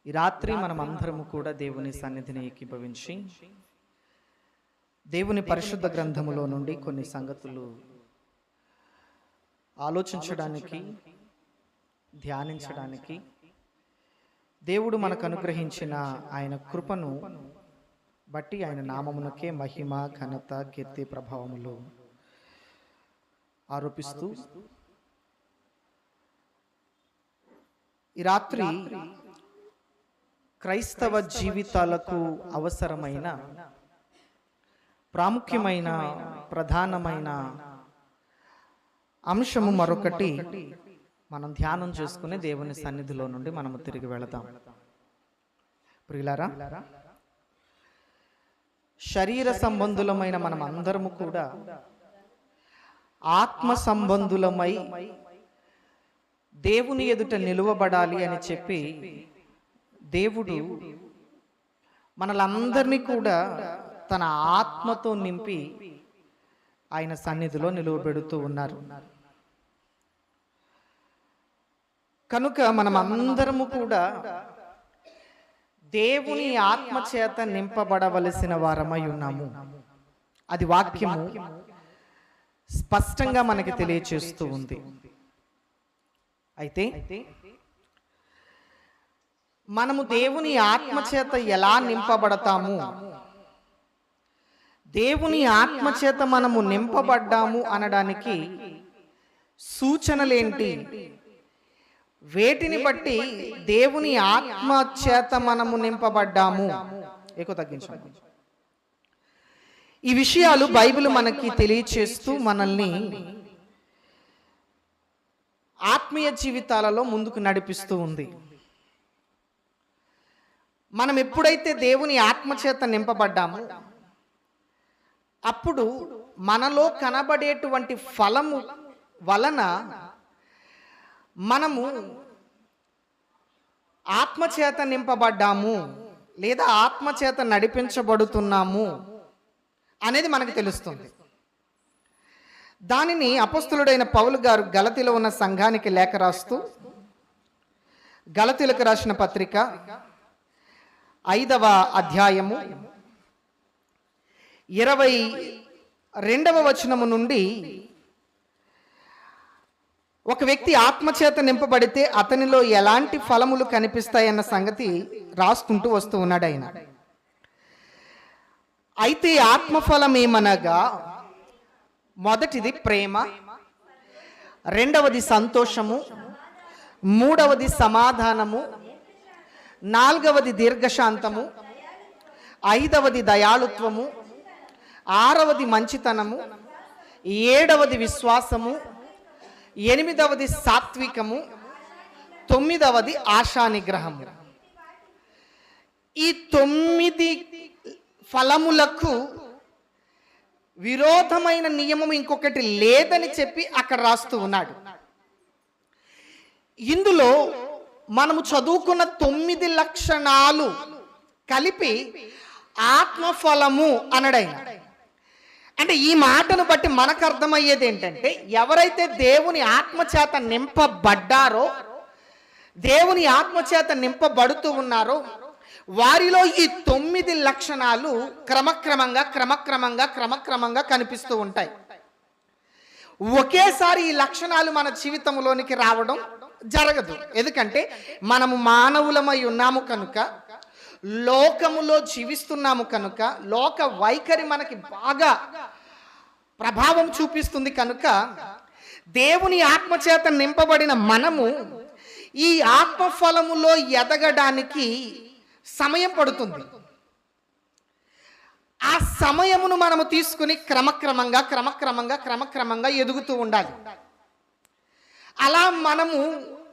ఈ రాత్రి మనం అందరము కూడా దేవుని సన్నిధిని ఏకీభవించి దేవుని పరిశుద్ధ గ్రంథములో నుండి కొన్ని సంగతులు ఆలోచించడానికి, ధ్యానించడానికి దేవుడు మనకు అనుగ్రహించిన ఆయన కృపను బట్టి ఆయన నామమునకే మహిమ, ఘనత, కీర్తి, ప్రభావములు ఆరోపిస్తూ ఈ రాత్రి క్రైస్తవ జీవితాలకు అవసరమైన ప్రాముఖ్యమైన ప్రధానమైన అంశము మరొకటి మనం ధ్యానం చేసుకుని దేవుని సన్నిధిలో నుండి మనము తిరిగి వెళదాం. ప్రియులారా, శరీర సంబంధులమైన మనం అందరము కూడా ఆత్మ సంబంధులమై దేవుని ఎదుట నిలువబడాలి అని చెప్పి దేవుడు మనలందరినీ కూడా తన ఆత్మతో నింపి ఆయన సన్నిధిలో నిలువబెడుతూ ఉన్నారు. కనుక మనం అందరము కూడా దేవుని ఆత్మ చేత నింపబడవలసిన వారమై ఉన్నాము. అది వాక్యము స్పష్టంగా మనకి తెలియచేస్తూ ఉంది. అయితే మనము దేవుని ఆత్మ చేత ఎలా నింపబడతాము, దేవుని ఆత్మ చేత మనము నింపబడ్డాము అనడానికి సూచనలేంటి, వేటిని బట్టి దేవుని ఆత్మ చేత మనము నింపబడ్డాము, ఎక్కువ తగ్గించండి. ఈ విషయాలు బైబిల్ మనకి తెలియచేస్తూ మనల్ని ఆత్మీయ జీవితాలలో ముందుకు నడిపిస్తూ ఉంది. మనం ఎప్పుడైతే దేవుని ఆత్మచేత నింపబడ్డామో అప్పుడు మనలో కనబడేటువంటి ఫలము వలన మనము ఆత్మచేత నింపబడ్డాము లేదా ఆత్మచేత నడిపించబడుతున్నాము అనేది మనకు తెలుస్తుంది. దానిని అపొస్తలుడైన పౌలు గారు గలతీలో ఉన్న సంఘానికి లేఖ రాస్తూ, గలతీలకు రాసిన పత్రిక 5వ అధ్యాయము 22వ వచనము నుండి, ఒక వ్యక్తి ఆత్మచేత నింపబడితే అతనిలో ఎలాంటి ఫలములు కనిపిస్తాయన్న సంగతి రాసుకుంటూ వస్తూ ఉన్నాడు ఆయన. అయితే ఆత్మఫలం ఏమనగా, మొదటిది ప్రేమ, రెండవది సంతోషము, మూడవది సమాధానము, నాలుగవది దీర్ఘశాంతము, ఐదవది దయాళుత్వము, ఆరవది మంచితనము, ఏడవది విశ్వాసము, ఎనిమిదవది సాత్వికము, తొమ్మిదవది ఆశానిగ్రహము. ఈ 9 ఫలములకు విరోధమైన నియమం ఇంకొకటి లేదని చెప్పి అక్కడ రాస్తూ ఉన్నాడు. ఇందులో మనము చదువుకున్న 9 లక్షణాలు కలిపి ఆత్మఫలము అనడైన. అంటే ఈ మాటను బట్టి మనకు అర్థమయ్యేది ఏంటంటే, ఎవరైతే దేవుని ఆత్మచేత నింపబడ్డారో, దేవుని ఆత్మచేత నింపబడుతూ ఉన్నారో వారిలో ఈ 9 లక్షణాలు క్రమక్రమంగా కనిపిస్తూ ఉంటాయి. ఒకేసారి ఈ లక్షణాలు మన జీవితంలోనికి రావడం జరగదు. ఎందుకంటే మనము మానవులమై ఉన్నాము కనుక, లోకములో జీవిస్తున్నాము కనుక, లోక వైఖరి మనకి బాగా ప్రభావం చూపిస్తుంది కనుక, దేవుని ఆత్మచేత నింపబడిన మనము ఈ ఆత్మఫలములో ఎదగడానికి సమయం పడుతుంది. ఆ సమయమును మనము తీసుకుని క్రమక్రమంగా ఎదుగుతూ ఉండాలి. అలా మనము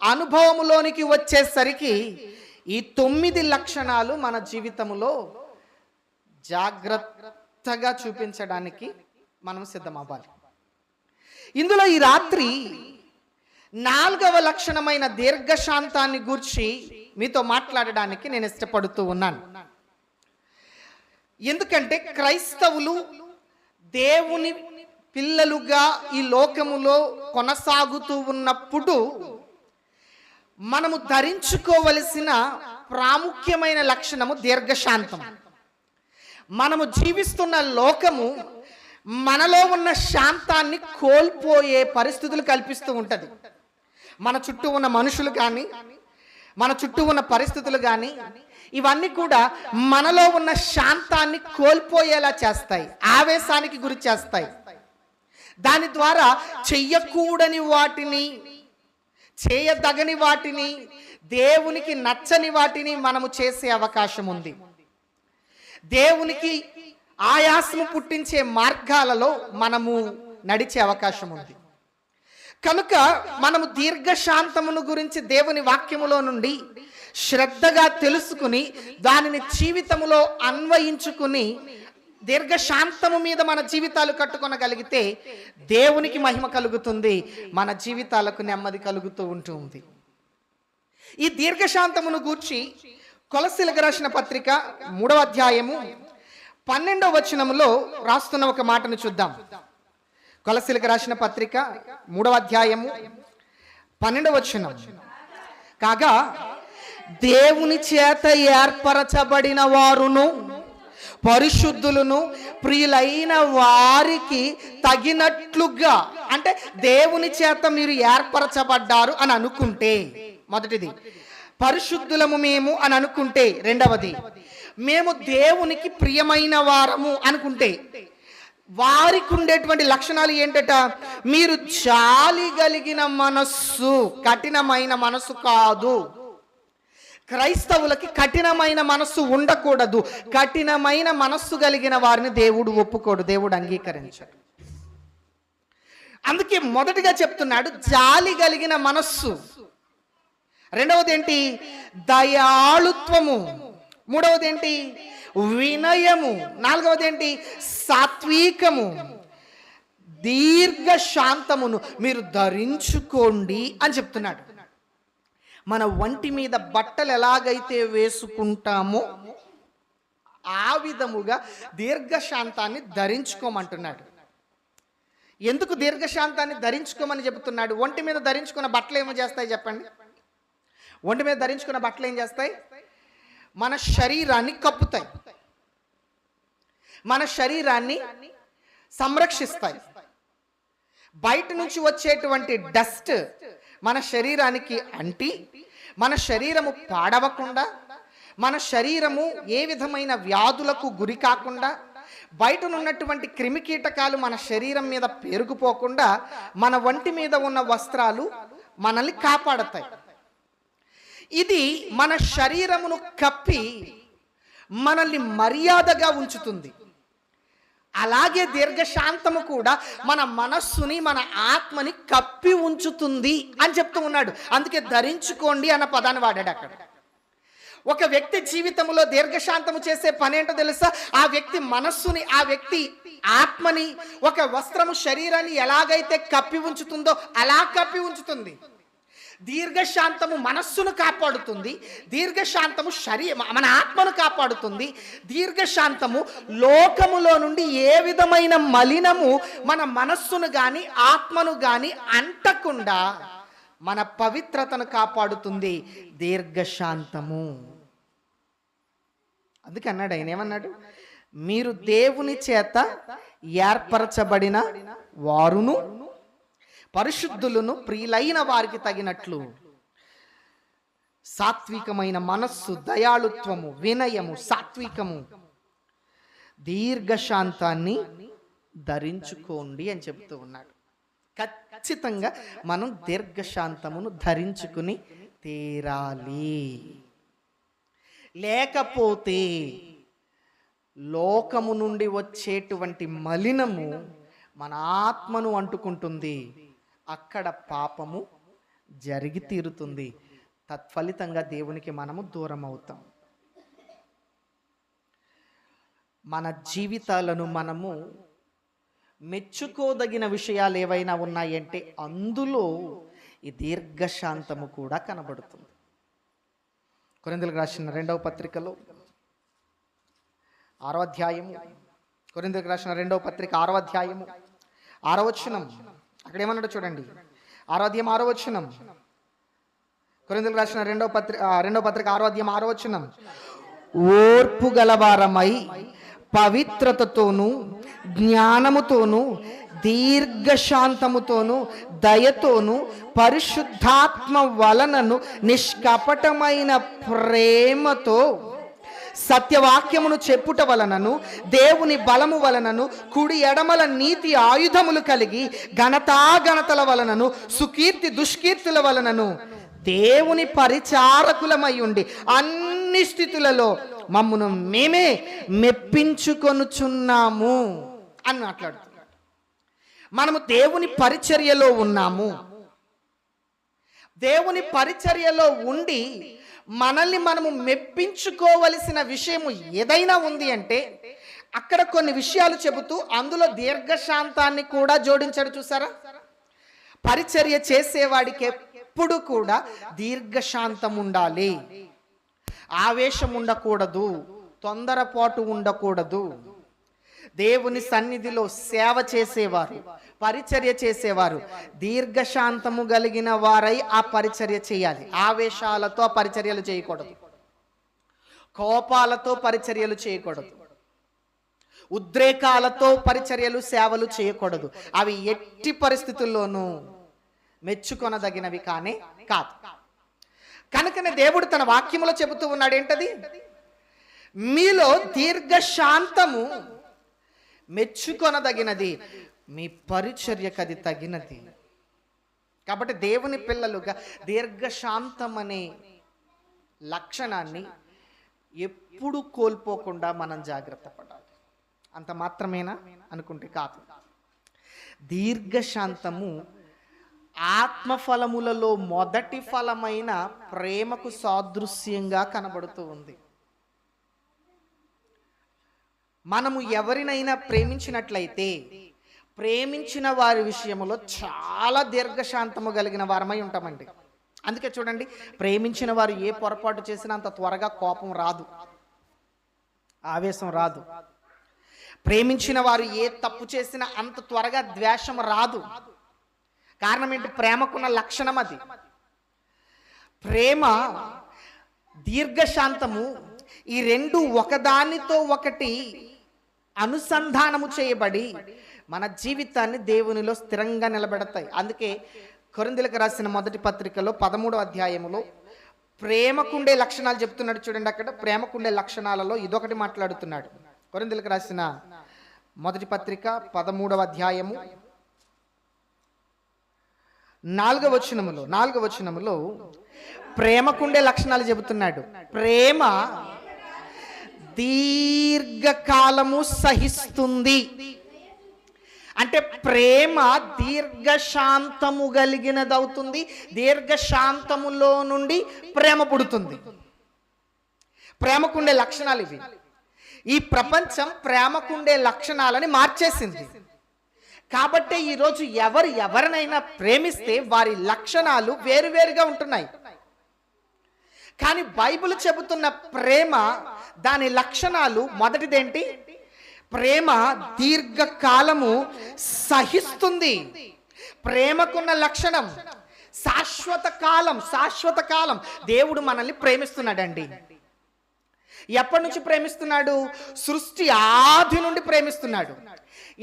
అనుభవములోనికి వచ్చేసరికి ఈ 9 లక్షణాలు మన జీవితంలో జాగ్రత్తగా చూపించడానికి మనం సిద్ధమవ్వాలి. ఇందులో ఈ రాత్రి 4వ లక్షణమైన దీర్ఘశాంతాన్ని గూర్చి మీతో మాట్లాడడానికి నేను ఇష్టపడుతూ ఉన్నాను. ఎందుకంటే క్రైస్తవులు దేవుని పిల్లలుగా ఈ లోకములో కొనసాగుతూ ఉన్నప్పుడు మనము ధరించుకోవలసిన ప్రాముఖ్యమైన లక్షణము దీర్ఘశాంతం. మనము జీవిస్తున్న లోకము మనలో ఉన్న శాంతాన్ని కోల్పోయే పరిస్థితులు కల్పిస్తూ ఉంటుంది. మన చుట్టూ ఉన్న మనుషులు కానీ, మన చుట్టూ ఉన్న పరిస్థితులు కానీ, ఇవన్నీ కూడా మనలో ఉన్న శాంతాన్ని కోల్పోయేలా చేస్తాయి, ఆవేశానికి గురి చేస్తాయి. దాని ద్వారా చెయ్యకూడని వాటిని, చేయదగని వాటిని, దేవునికి నచ్చని వాటిని మనము చేసే అవకాశం ఉంది. దేవునికి ఆయాసము పుట్టించే మార్గాలలో మనము నడిచే అవకాశం ఉంది. కనుక మనము దీర్ఘశాంతమును గురించి దేవుని వాక్యములో నుండి శ్రద్ధగా తెలుసుకుని దానిని జీవితములో అన్వయించుకుని దీర్ఘశాంతము మీద మన జీవితాలు కట్టుకొనగలిగితే దేవునికి మహిమ కలుగుతుంది, మన జీవితాలకు నెమ్మది కలుగుతూ ఉంటుంది. ఈ దీర్ఘశాంతమును గూర్చి కొలస్సీలకు రాసిన పత్రిక 3వ అధ్యాయము 12వ వచనములో రాస్తున్న ఒక మాటను చూద్దాం. కొలస్సీలకు రాసిన పత్రిక 3వ అధ్యాయము 12వ వచనం. కాగా దేవుని చేత ఏర్పరచబడిన వారును పరిశుద్ధులను ప్రియులైన వారికి తగినట్లుగా, అంటే దేవుని చేత మీరు ఏర్పరచబడ్డారు అని అనుకుంటే, మొదటిది పరిశుద్ధులము మేము అని అనుకుంటే, రెండవది మేము దేవునికి ప్రియమైన వారము అనుకుంటే, వారికి ఉండేటువంటి లక్షణాలు ఏంటట? మీరు జాలి కలిగిన మనస్సు, కఠినమైన మనస్సు కాదు. క్రైస్తవులకి కఠినమైన మనస్సు ఉండకూడదు. కఠినమైన మనస్సు కలిగిన వారిని దేవుడు ఒప్పుకోడు, దేవుడు అంగీకరించాడు. అందుకే మొదటిగా చెప్తున్నాడు జాలి కలిగిన మనస్సు. రెండవది ఏంటి? దయాళుత్వము. మూడవది ఏంటి? వినయము. నాలుగవది ఏంటి? సాత్వికము. దీర్ఘశాంతమును మీరు ధరించుకోండి అని చెప్తున్నాడు. మన ఒంటి మీద బట్టలు ఎలాగైతే వేసుకుంటామో ఆ విధముగా దీర్ఘశాంతాన్ని ధరించుకోమంటున్నాడు. ఎందుకు దీర్ఘశాంతాన్ని ధరించుకోమని చెబుతున్నాడు? ఒంటి మీద ధరించుకున్న బట్టలు ఏమో చేస్తాయి చెప్పండి? ఒంటి మీద ధరించుకున్న బట్టలు ఏం చేస్తాయి? మన శరీరాన్ని కప్పుతాయి, మన శరీరాన్ని సంరక్షిస్తాయి. బయట నుంచి వచ్చేటువంటి డస్ట్ మన శరీరానికి అంటి మన శరీరము పాడవకుండా, మన శరీరము ఏ విధమైన వ్యాధులకు గురి కాకుండా, బయటనున్నటువంటి క్రిమికీటకాలు మన శరీరం మీద పేరుకుపోకుండా మన ఒంటి మీద ఉన్న వస్త్రాలు మనల్ని కాపాడతాయి. ఇది మన శరీరమును కప్పి మనల్ని మర్యాదగా ఉంచుతుంది. అలాగే దీర్ఘశాంతము కూడా మన మనస్సుని, మన ఆత్మని కప్పి ఉంచుతుంది అని చెప్తూ ఉన్నాడు. అందుకే ధరించుకోండి అన్న పదాన్ని వాడాడు అక్కడ. ఒక వ్యక్తి జీవితంలో దీర్ఘశాంతము చేసే పని ఏంటో తెలుసా? ఆ వ్యక్తి మనస్సుని, ఆ వ్యక్తి ఆత్మని ఒక వస్త్రము శరీరాన్ని ఎలాగైతే కప్పి ఉంచుతుందో అలా కప్పి ఉంచుతుంది. దీర్ఘశాంతము మనస్సును కాపాడుతుంది, దీర్ఘశాంతము మన ఆత్మను కాపాడుతుంది. దీర్ఘశాంతము లోకములో నుండి ఏ విధమైన మలినము మన మనస్సును గాని ఆత్మను గాని అంటకుండా మన పవిత్రతను కాపాడుతుంది దీర్ఘశాంతము. అందుకే అన్నాడు ఆయన, ఏమన్నాడు? మీరు దేవుని చేత ఏర్పరచబడిన వారును పరిశుద్ధులను ప్రియులైన వారికి తగినట్లు సాత్వికమైన మనస్సు, దయాళుత్వము, వినయము, సాత్వికము, దీర్ఘశాంతాన్ని ధరించుకోండి అని చెప్తూ ఉన్నాడు. ఖచ్చితంగా మనం దీర్ఘశాంతమును ధరించుకుని తీరాలి. లేకపోతే లోకము నుండి వచ్చేటువంటి మలినము మన ఆత్మను అంటుకుంటుంది, అక్కడ పాపము జరిగి తీరుతుంది. తత్ఫలితంగా దేవునికి మనము దూరం అవుతాం. మన జీవితాలను మనము మెచ్చుకోదగిన విషయాలు ఏవైనా ఉన్నాయంటే అందులో ఈ దీర్ఘశాంతము కూడా కనబడుతుంది. కొరింథీయులకు రాసిన 2వ పత్రికలో 6వ అధ్యాయము, కొరింథీయులకు రాసిన 2వ పత్రిక 6వ అధ్యాయము 6వ వచనం, అక్కడ ఏమన్నాడో చూడండి. 6వ అధ్యాయం 6వ వచనం, కొరింథీయులకు రాసిన రెండో పత్రిక 6వ అధ్యాయం 6వ వచనం, ఓర్పు గలవారమై పవిత్రతతోనూ జ్ఞానముతోనూ దీర్ఘశాంతముతోను దయతోను పరిశుద్ధాత్మ వలనను నిష్కపటమైన ప్రేమతో సత్యవాక్యమును చెప్పుట వలనను దేవుని బలము వలనను కుడి ఎడమల నీతి ఆయుధములు కలిగి ఘనతాఘనతల వలనను సుకీర్తి దుష్కీర్తుల వలనను దేవుని పరిచారకులమై ఉండి అన్ని స్థితులలో మమ్మును మేమే మెప్పించుకొనుచున్నాము అని మాట్లాడుతున్నాడు. మనము దేవుని పరిచర్యలో ఉన్నాము. దేవుని పరిచర్యలో ఉండి మనల్ని మనము మెప్పించుకోవలసిన విషయము ఏదైనా ఉంది అంటే అక్కడ కొన్ని విషయాలు చెబుతూ అందులో దీర్ఘశాంతాన్ని కూడా జోడించాడు. చూసారా? పరిచర్య చేసేవాడికి ఎప్పుడు కూడా దీర్ఘశాంతం ఉండాలి, ఆవేశం ఉండకూడదు, తొందరపాటు ఉండకూడదు. దేవుని సన్నిధిలో సేవ చేసేవారు, పరిచర్య చేసేవారు దీర్ఘశాంతము కలిగిన వారై ఆ పరిచర్య చేయాలి. ఆవేశాలతో పరిచర్యలు చేయకూడదు, కోపాలతో పరిచర్యలు చేయకూడదు, ఉద్రేకాలతో పరిచర్యలు సేవలు చేయకూడదు. అవి ఎట్టి పరిస్థితుల్లోనూ మెచ్చుకొనదగినవి కానే కాదు. కనుకనే దేవుడు తన వాక్యములో చెబుతూ ఉన్నాడు, ఏంటది? మీలో దీర్ఘశాంతము మెచ్చుకొనదగినది, మీ పరిచర్యకు అది తగినది. కాబట్టి దేవుని పిల్లలుగా దీర్ఘశాంతం అనే లక్షణాన్ని ఎప్పుడు కోల్పోకుండా మనం జాగ్రత్త పడాలి. అంత మాత్రమేనా అనుకుంటే కాదు. దీర్ఘశాంతము ఆత్మఫలములలో మొదటి ఫలమైన ప్రేమకు సాదృశ్యంగా కనబడుతూ ఉంది. మనము ఎవరినైనా ప్రేమించినట్లయితే ప్రేమించిన వారి విషయంలో చాలా దీర్ఘశాంతము కలిగిన వారమై ఉంటామండి. అందుకే చూడండి, ప్రేమించిన వారు ఏ పొరపాటు చేసినా అంత త్వరగా కోపం రాదు, ఆవేశం రాదు. ప్రేమించిన వారు ఏ తప్పు చేసినా అంత త్వరగా ద్వేషం రాదు. కారణం ఏంటి? ప్రేమకున్న లక్షణం అది. ప్రేమ, దీర్ఘశాంతము, ఈ రెండు ఒకదానితో ఒకటి అనుసంధానము చేయబడి మన జీవితాన్ని దేవునిలో స్థిరంగా నిలబెడతాయి. అందుకే కొరింథీయులకు రాసిన మొదటి పత్రికలో 13వ అధ్యాయములో ప్రేమకుండే లక్షణాలు చెప్తున్నాడు. చూడండి, అక్కడ ప్రేమకుండే లక్షణాలలో ఇదొకటి మాట్లాడుతున్నాడు. కొరింథీయులకు రాసిన మొదటి పత్రిక 13వ అధ్యాయము 4వ వచనములో ప్రేమకుండే లక్షణాలు చెబుతున్నాడు. ప్రేమ దీర్ఘకాలము సహిస్తుంది. అంటే ప్రేమ దీర్ఘశాంతము కలిగినది అవుతుంది. దీర్ఘశాంతములో నుండి ప్రేమ పుడుతుంది. ప్రేమకుండే లక్షణాలు ఇవి. ఈ ప్రపంచం ప్రేమకుండే లక్షణాలని మార్చేసింది. కాబట్టి ఈరోజు ఎవరినైనా ప్రేమిస్తే వారి లక్షణాలు వేరువేరుగా ఉంటున్నాయి. కానీ బైబిల్ చెబుతున్న ప్రేమ, దాని లక్షణాలు మొదటిదేంటి? ప్రేమ దీర్ఘకాలము సహిస్తుంది. ప్రేమకున్న లక్షణం శాశ్వత కాలం. దేవుడు మనల్ని ప్రేమిస్తున్నాడండి. ఎప్పటి నుంచి ప్రేమిస్తున్నాడు? సృష్టి ఆది నుండి ప్రేమిస్తున్నాడు.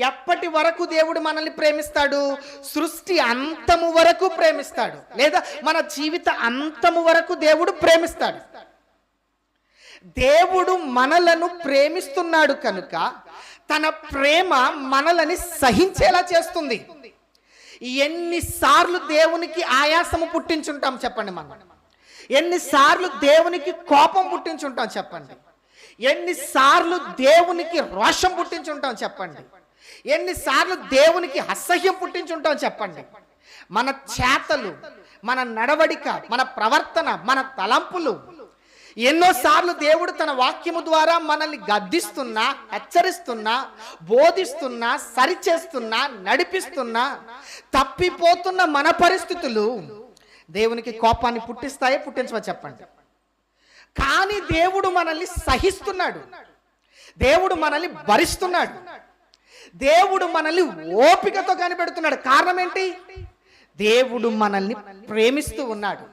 ఎప్పటి వరకు దేవుడు మనల్ని ప్రేమిస్తాడు? సృష్టి అంతము వరకు ప్రేమిస్తాడు, లేదా మన జీవిత అంతము వరకు దేవుడు ప్రేమిస్తాడు. దేవుడు మనలను ప్రేమిస్తున్నాడు కనుక తన ప్రేమ మనలని సహించేలా చేస్తుంది. ఎన్నిసార్లు దేవునికి ఆయాసము పుట్టించుంటాం చెప్పండి మనం? ఎన్నిసార్లు దేవునికి కోపం పుట్టించుంటాం చెప్పండి? ఎన్నిసార్లు దేవునికి రోషం పుట్టించుంటాం చెప్పండి? ఎన్నిసార్లు దేవునికి అసహ్యం పుట్టించుంటాం చెప్పండి? మన చేతలు, మన నడవడిక, మన ప్రవర్తన, మన తలంపులు ఎన్నోసార్లు దేవుడు తన వాక్యము ద్వారా మనల్ని గద్దిస్తున్నా, హెచ్చరిస్తున్నా, బోధిస్తున్నా, సరిచేస్తున్నా, నడిపిస్తున్నా, తప్పిపోతున్న మన పరిస్థితులు దేవునికి కోపాన్ని పుట్టిస్తాయో పుట్టించవో చెప్పండి? కానీ దేవుడు మనల్ని సహిస్తున్నాడు, దేవుడు మనల్ని భరిస్తున్నాడు, దేవుడు మనల్ని ఓపికతో కనిపెడుతున్నాడు. కారణం ఏంటి? దేవుడు మనల్ని ప్రేమిస్తూ ఉన్నాడు.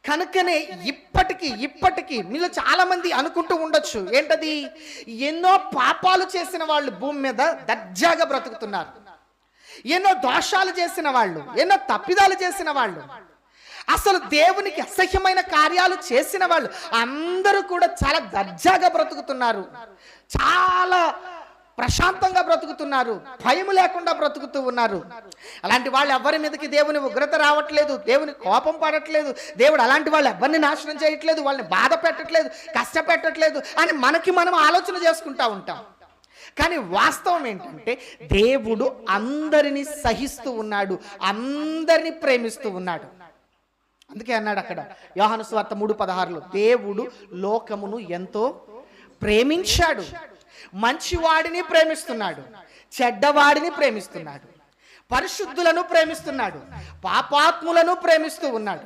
కనుకనే ఇప్పటికీ మీలో చాలా మంది అనుకుంటూ ఉండొచ్చు, ఏంటది? ఎన్నో పాపాలు చేసిన వాళ్ళు భూమి మీద దర్జాగా బ్రతుకుతున్నారు, ఎన్నో దోషాలు చేసిన వాళ్ళు, ఎన్నో తప్పిదాలు చేసిన వాళ్ళు, అసలు దేవునికి అసహ్యమైన కార్యాలు చేసిన వాళ్ళు అందరూ కూడా చాలా దర్జాగా బ్రతుకుతున్నారు, చాలా ప్రశాంతంగా బ్రతుకుతున్నారు, భయం లేకుండా బ్రతుకుతూ ఉన్నారు. అలాంటి వాళ్ళు ఎవరి మీదకి దేవుని ఉగ్రత రావట్లేదు, దేవుని కోపం పడట్లేదు, దేవుడు అలాంటి వాళ్ళు ఎవరిని నాశనం చేయట్లేదు, వాళ్ళని బాధ పెట్టట్లేదు, కష్టపెట్టట్లేదు అని మనకి మనం ఆలోచన చేసుకుంటా ఉంటాం. కానీ వాస్తవం ఏంటంటే దేవుడు అందరినీ సహిస్తూ ఉన్నాడు, అందరినీ ప్రేమిస్తూ ఉన్నాడు. అందుకే అన్నాడు అక్కడ యోహాను సువార్త 3:16లో, దేవుడు లోకమును ఎంతో ప్రేమించాడు, మంచివాడిని ప్రేమిస్తున్నాడు, చెడ్డవాడిని ప్రేమిస్తున్నాడు, పరిశుద్ధులను ప్రేమిస్తున్నాడు, పాపాత్ములను ప్రేమిస్తూ ఉన్నాడు,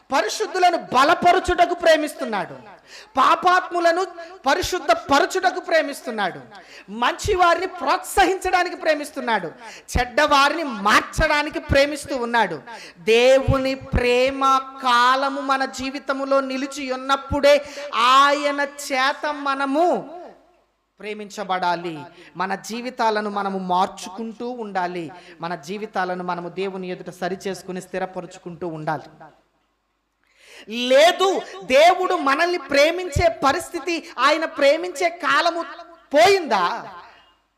పరిశుద్ధులను బలపరచుటకు ప్రేమిస్తున్నాడు, పాపాత్ములను పరిశుద్ధ పరచుటకు ప్రేమిస్తున్నాడు, మంచి వారిని ప్రోత్సహించడానికి ప్రేమిస్తున్నాడు, చెడ్డవారిని మార్చడానికి ప్రేమిస్తూ ఉన్నాడు. దేవుని ప్రేమ కాలము మన జీవితములో నిలిచి ఉన్నప్పుడే ఆయన చేత మనము ప్రేమించబడాలి. మన జీవితాలను మనము మార్చుకుంటూ ఉండాలి, మన జీవితాలను మనము దేవుని ఎదుట సరిచేసుకుని స్థిరపరుచుకుంటూ ఉండాలి. లేదు, దేవుడు మనల్ని ప్రేమించే పరిస్థితి, ఆయన ప్రేమించే కాలము పోయిందా,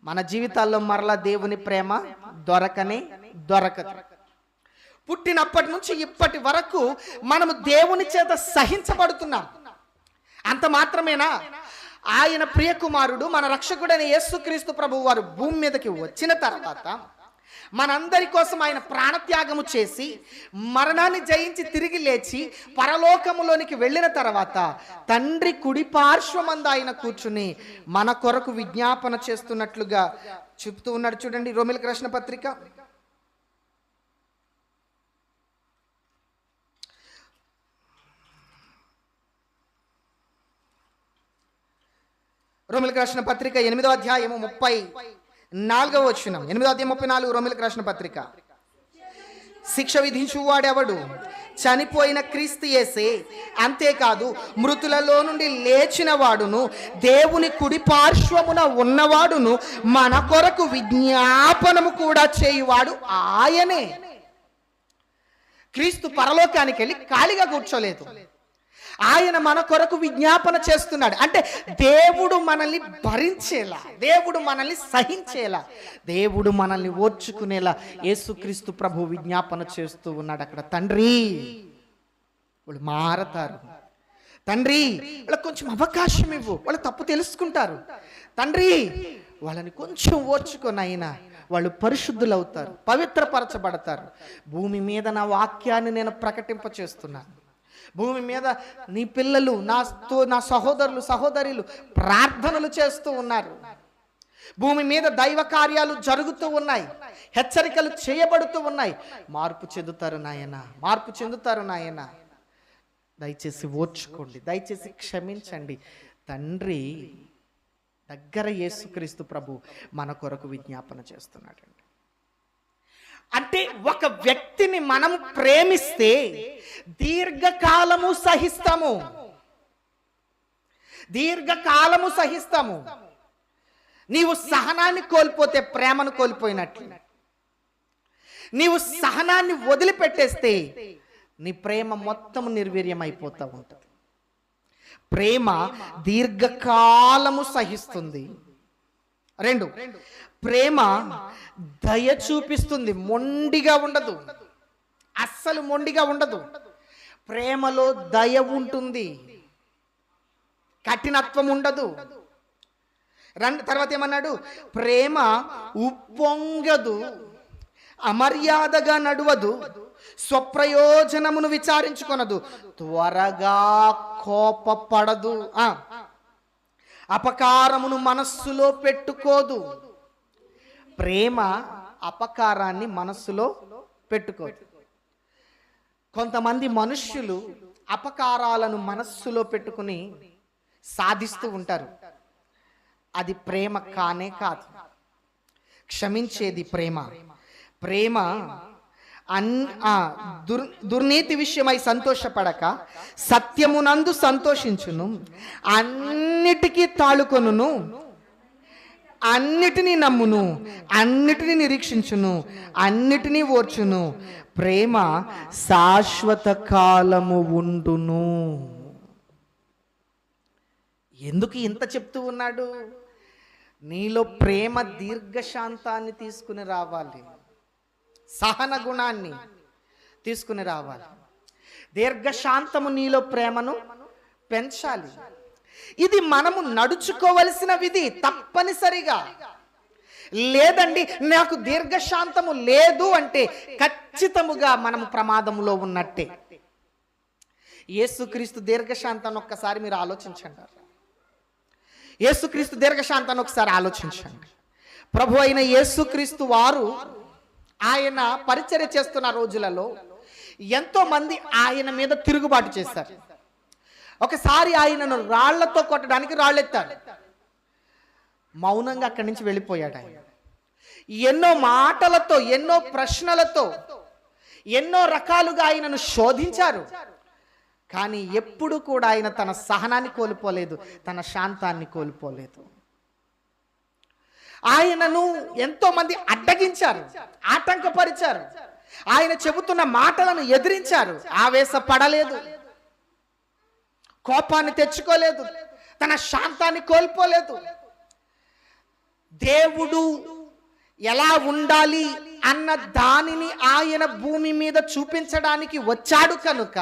మన జీవితాల్లో మరలా దేవుని ప్రేమ దొరకదు. పుట్టినప్పటి నుంచి ఇప్పటి వరకు మనము దేవుని చేత సహించబడుతున్నాం. అంత మాత్రమేనా? ఆయన ప్రియకుమారుడు మన రక్షకుడైన యేసుక్రీస్తు ప్రభువు వారు భూమి మీదకి వచ్చిన తర్వాత మనందరి కోసం ఆయన ప్రాణత్యాగము చేసి మరణాన్ని జయించి తిరిగి లేచి పరలోకములోనికి వెళ్ళిన తర్వాత తండ్రి కుడి పార్శ్వమందు ఆయన కూర్చుని మన కొరకు విజ్ఞాపన చేస్తున్నట్లుగా చెప్తూ ఉన్నాడు. చూడండి, రోమీయులకు రాసిన పత్రిక 8వ అధ్యాయము 34వ వచనం, 8వ అధ్యాయం 34, రోమీయులకు రాసిన పత్రిక. శిక్ష విధించువాడెవడు? చనిపోయిన క్రీస్తు యేసే. అంతేకాదు, మృతులలో నుండి లేచిన వాడును, దేవుని కుడి పార్శ్వమున ఉన్నవాడును, మన కొరకు విజ్ఞాపనము కూడా చేయువాడు ఆయనే. క్రీస్తు పరలోకానికి వెళ్ళి ఖాళీగా కూర్చోలేదు, ఆయన మన కొరకు విజ్ఞాపన చేస్తున్నాడు. అంటే దేవుడు మనల్ని భరించేలా, దేవుడు మనల్ని సహించేలా, దేవుడు మనల్ని ఓర్చుకునేలా యేసుక్రీస్తు ప్రభు విజ్ఞాపన చేస్తూ ఉన్నాడు. అక్కడ తండ్రి, వాళ్ళు మారతారు, తండ్రి వాళ్ళకి కొంచెం అవకాశం ఇవ్వు, వాళ్ళు తప్పు తెలుసుకుంటారు, తండ్రి వాళ్ళని కొంచెం ఓర్చుకొని అయినా వాళ్ళు పరిశుద్ధులు అవుతారు, పవిత్రపరచబడతారు. భూమి మీద నా వాక్యాన్ని నేను ప్రకటింప చేస్తున్నాను, భూమి మీద నీ పిల్లలు, నా సహోదరులు సహోదరులు ప్రార్థనలు చేస్తూ ఉన్నారు, భూమి మీద దైవ కార్యాలు జరుగుతూ ఉన్నాయి, హెచ్చరికలు చేయబడుతూ ఉన్నాయి. మార్పు చెందుతారు నాయన, మార్పు చెందుతారు నాయన. దయచేసి ఓర్చుకోండి, దయచేసి క్షమించండి. తండ్రి దగ్గర యేసుక్రీస్తు ప్రభు మన కొరకు విజ్ఞాపన చేస్తున్నాడండి. అంటే ఒక వ్యక్తిని మనం ప్రేమిస్తే దీర్ఘకాలము సహిస్తాము, దీర్ఘకాలము సహిస్తాము. నీవు సహనాన్ని కోల్పోతే ప్రేమను కోల్పోయినట్లు, నీవు సహనాన్ని వదిలిపెట్టేస్తే నీ ప్రేమ మొత్తం నిర్వీర్యమైపోతూ ఉంటుంది. ప్రేమ దీర్ఘకాలము సహిస్తుంది. 2, ప్రేమ దయ చూపిస్తుంది, మొండిగా ఉండదు, అస్సలు మొండిగా ఉండదు. ప్రేమలో దయ ఉంటుంది, కఠినత్వం ఉండదు. తర్వాత ఏమన్నాడు? ప్రేమ ఉప్పొంగదు, అమర్యాదగా నడువదు, స్వప్రయోజనమును విచారించుకొనదు, త్వరగా కోపపడదు, అపకారమును మనస్సులో పెట్టుకోదు. ప్రేమ అపకారాన్ని మనస్సులో పెట్టుకోదు. కొంతమంది మనుష్యులు అపకారాలను మనస్సులో పెట్టుకుని సాధిస్తూ ఉంటారు. అది ప్రేమ కానే కాదు. క్షమించేది ప్రేమ. ప్రేమ దుర్నీతి విషయమై సంతోషపడక సత్యమునందు సంతోషించును, అన్నిటికీ తాళుకొనును, అన్నిటినీ నమ్మును, అన్నిటినీ నిరీక్షించును, అన్నిటినీ ఓర్చును. ప్రేమ శాశ్వత కాలము ఉండును. ఎందుకు ఇంత చెప్తూ ఉన్నాడు? నీలో ప్రేమ దీర్ఘశాంతాన్ని తీసుకుని రావాలి, సహన గుణాన్ని తీసుకుని రావాలి. దీర్ఘశాంతము నీలో ప్రేమను పెంచాలి. ఇది మనము నడుచుకోవలసిన విధి తప్పనిసరిగా. లేదండి నాకు దీర్ఘశాంతము లేదు అంటే ఖచ్చితముగా మనము ప్రమాదంలో ఉన్నట్టే. యేసుక్రీస్తు దీర్ఘశాంతాన్ని ఒక్కసారి మీరు ఆలోచించండి. యేసుక్రీస్తు దీర్ఘశాంతాన్ని ఒకసారి ఆలోచించండి. ప్రభు అయిన యేసుక్రీస్తు వారు ఆయన పరిచర్య చేస్తున్న రోజులలో ఎంతో మంది ఆయన మీద తిరుగుబాటు చేశారు. ఒకసారి ఆయనను రాళ్లతో కొట్టడానికి రాళ్ళెత్తారు. మౌనంగా అక్కడి నుంచి వెళ్ళిపోయాడు ఆయన. ఎన్నో మాటలతో, ఎన్నో ప్రశ్నలతో, ఎన్నో రకాలుగా ఆయనను శోధించారు. కానీ ఎప్పుడు కూడా ఆయన తన సహనాన్ని కోల్పోలేదు, తన శాంతాన్ని కోల్పోలేదు. ఆయనను ఎంతో మంది అడ్డగించారు, ఆటంకపరిచారు. ఆయన చెబుతున్న మాటలను ఎదిరించారు. ఆవేశపడలేదు, కోపాన్ని తెచ్చుకోలేదు, తన శాంతాన్ని కోల్పోలేదు. దేవుడు ఎలా ఉండాలి అన్న దానిని ఆయన భూమి మీద చూపించడానికి వచ్చాడు కనుక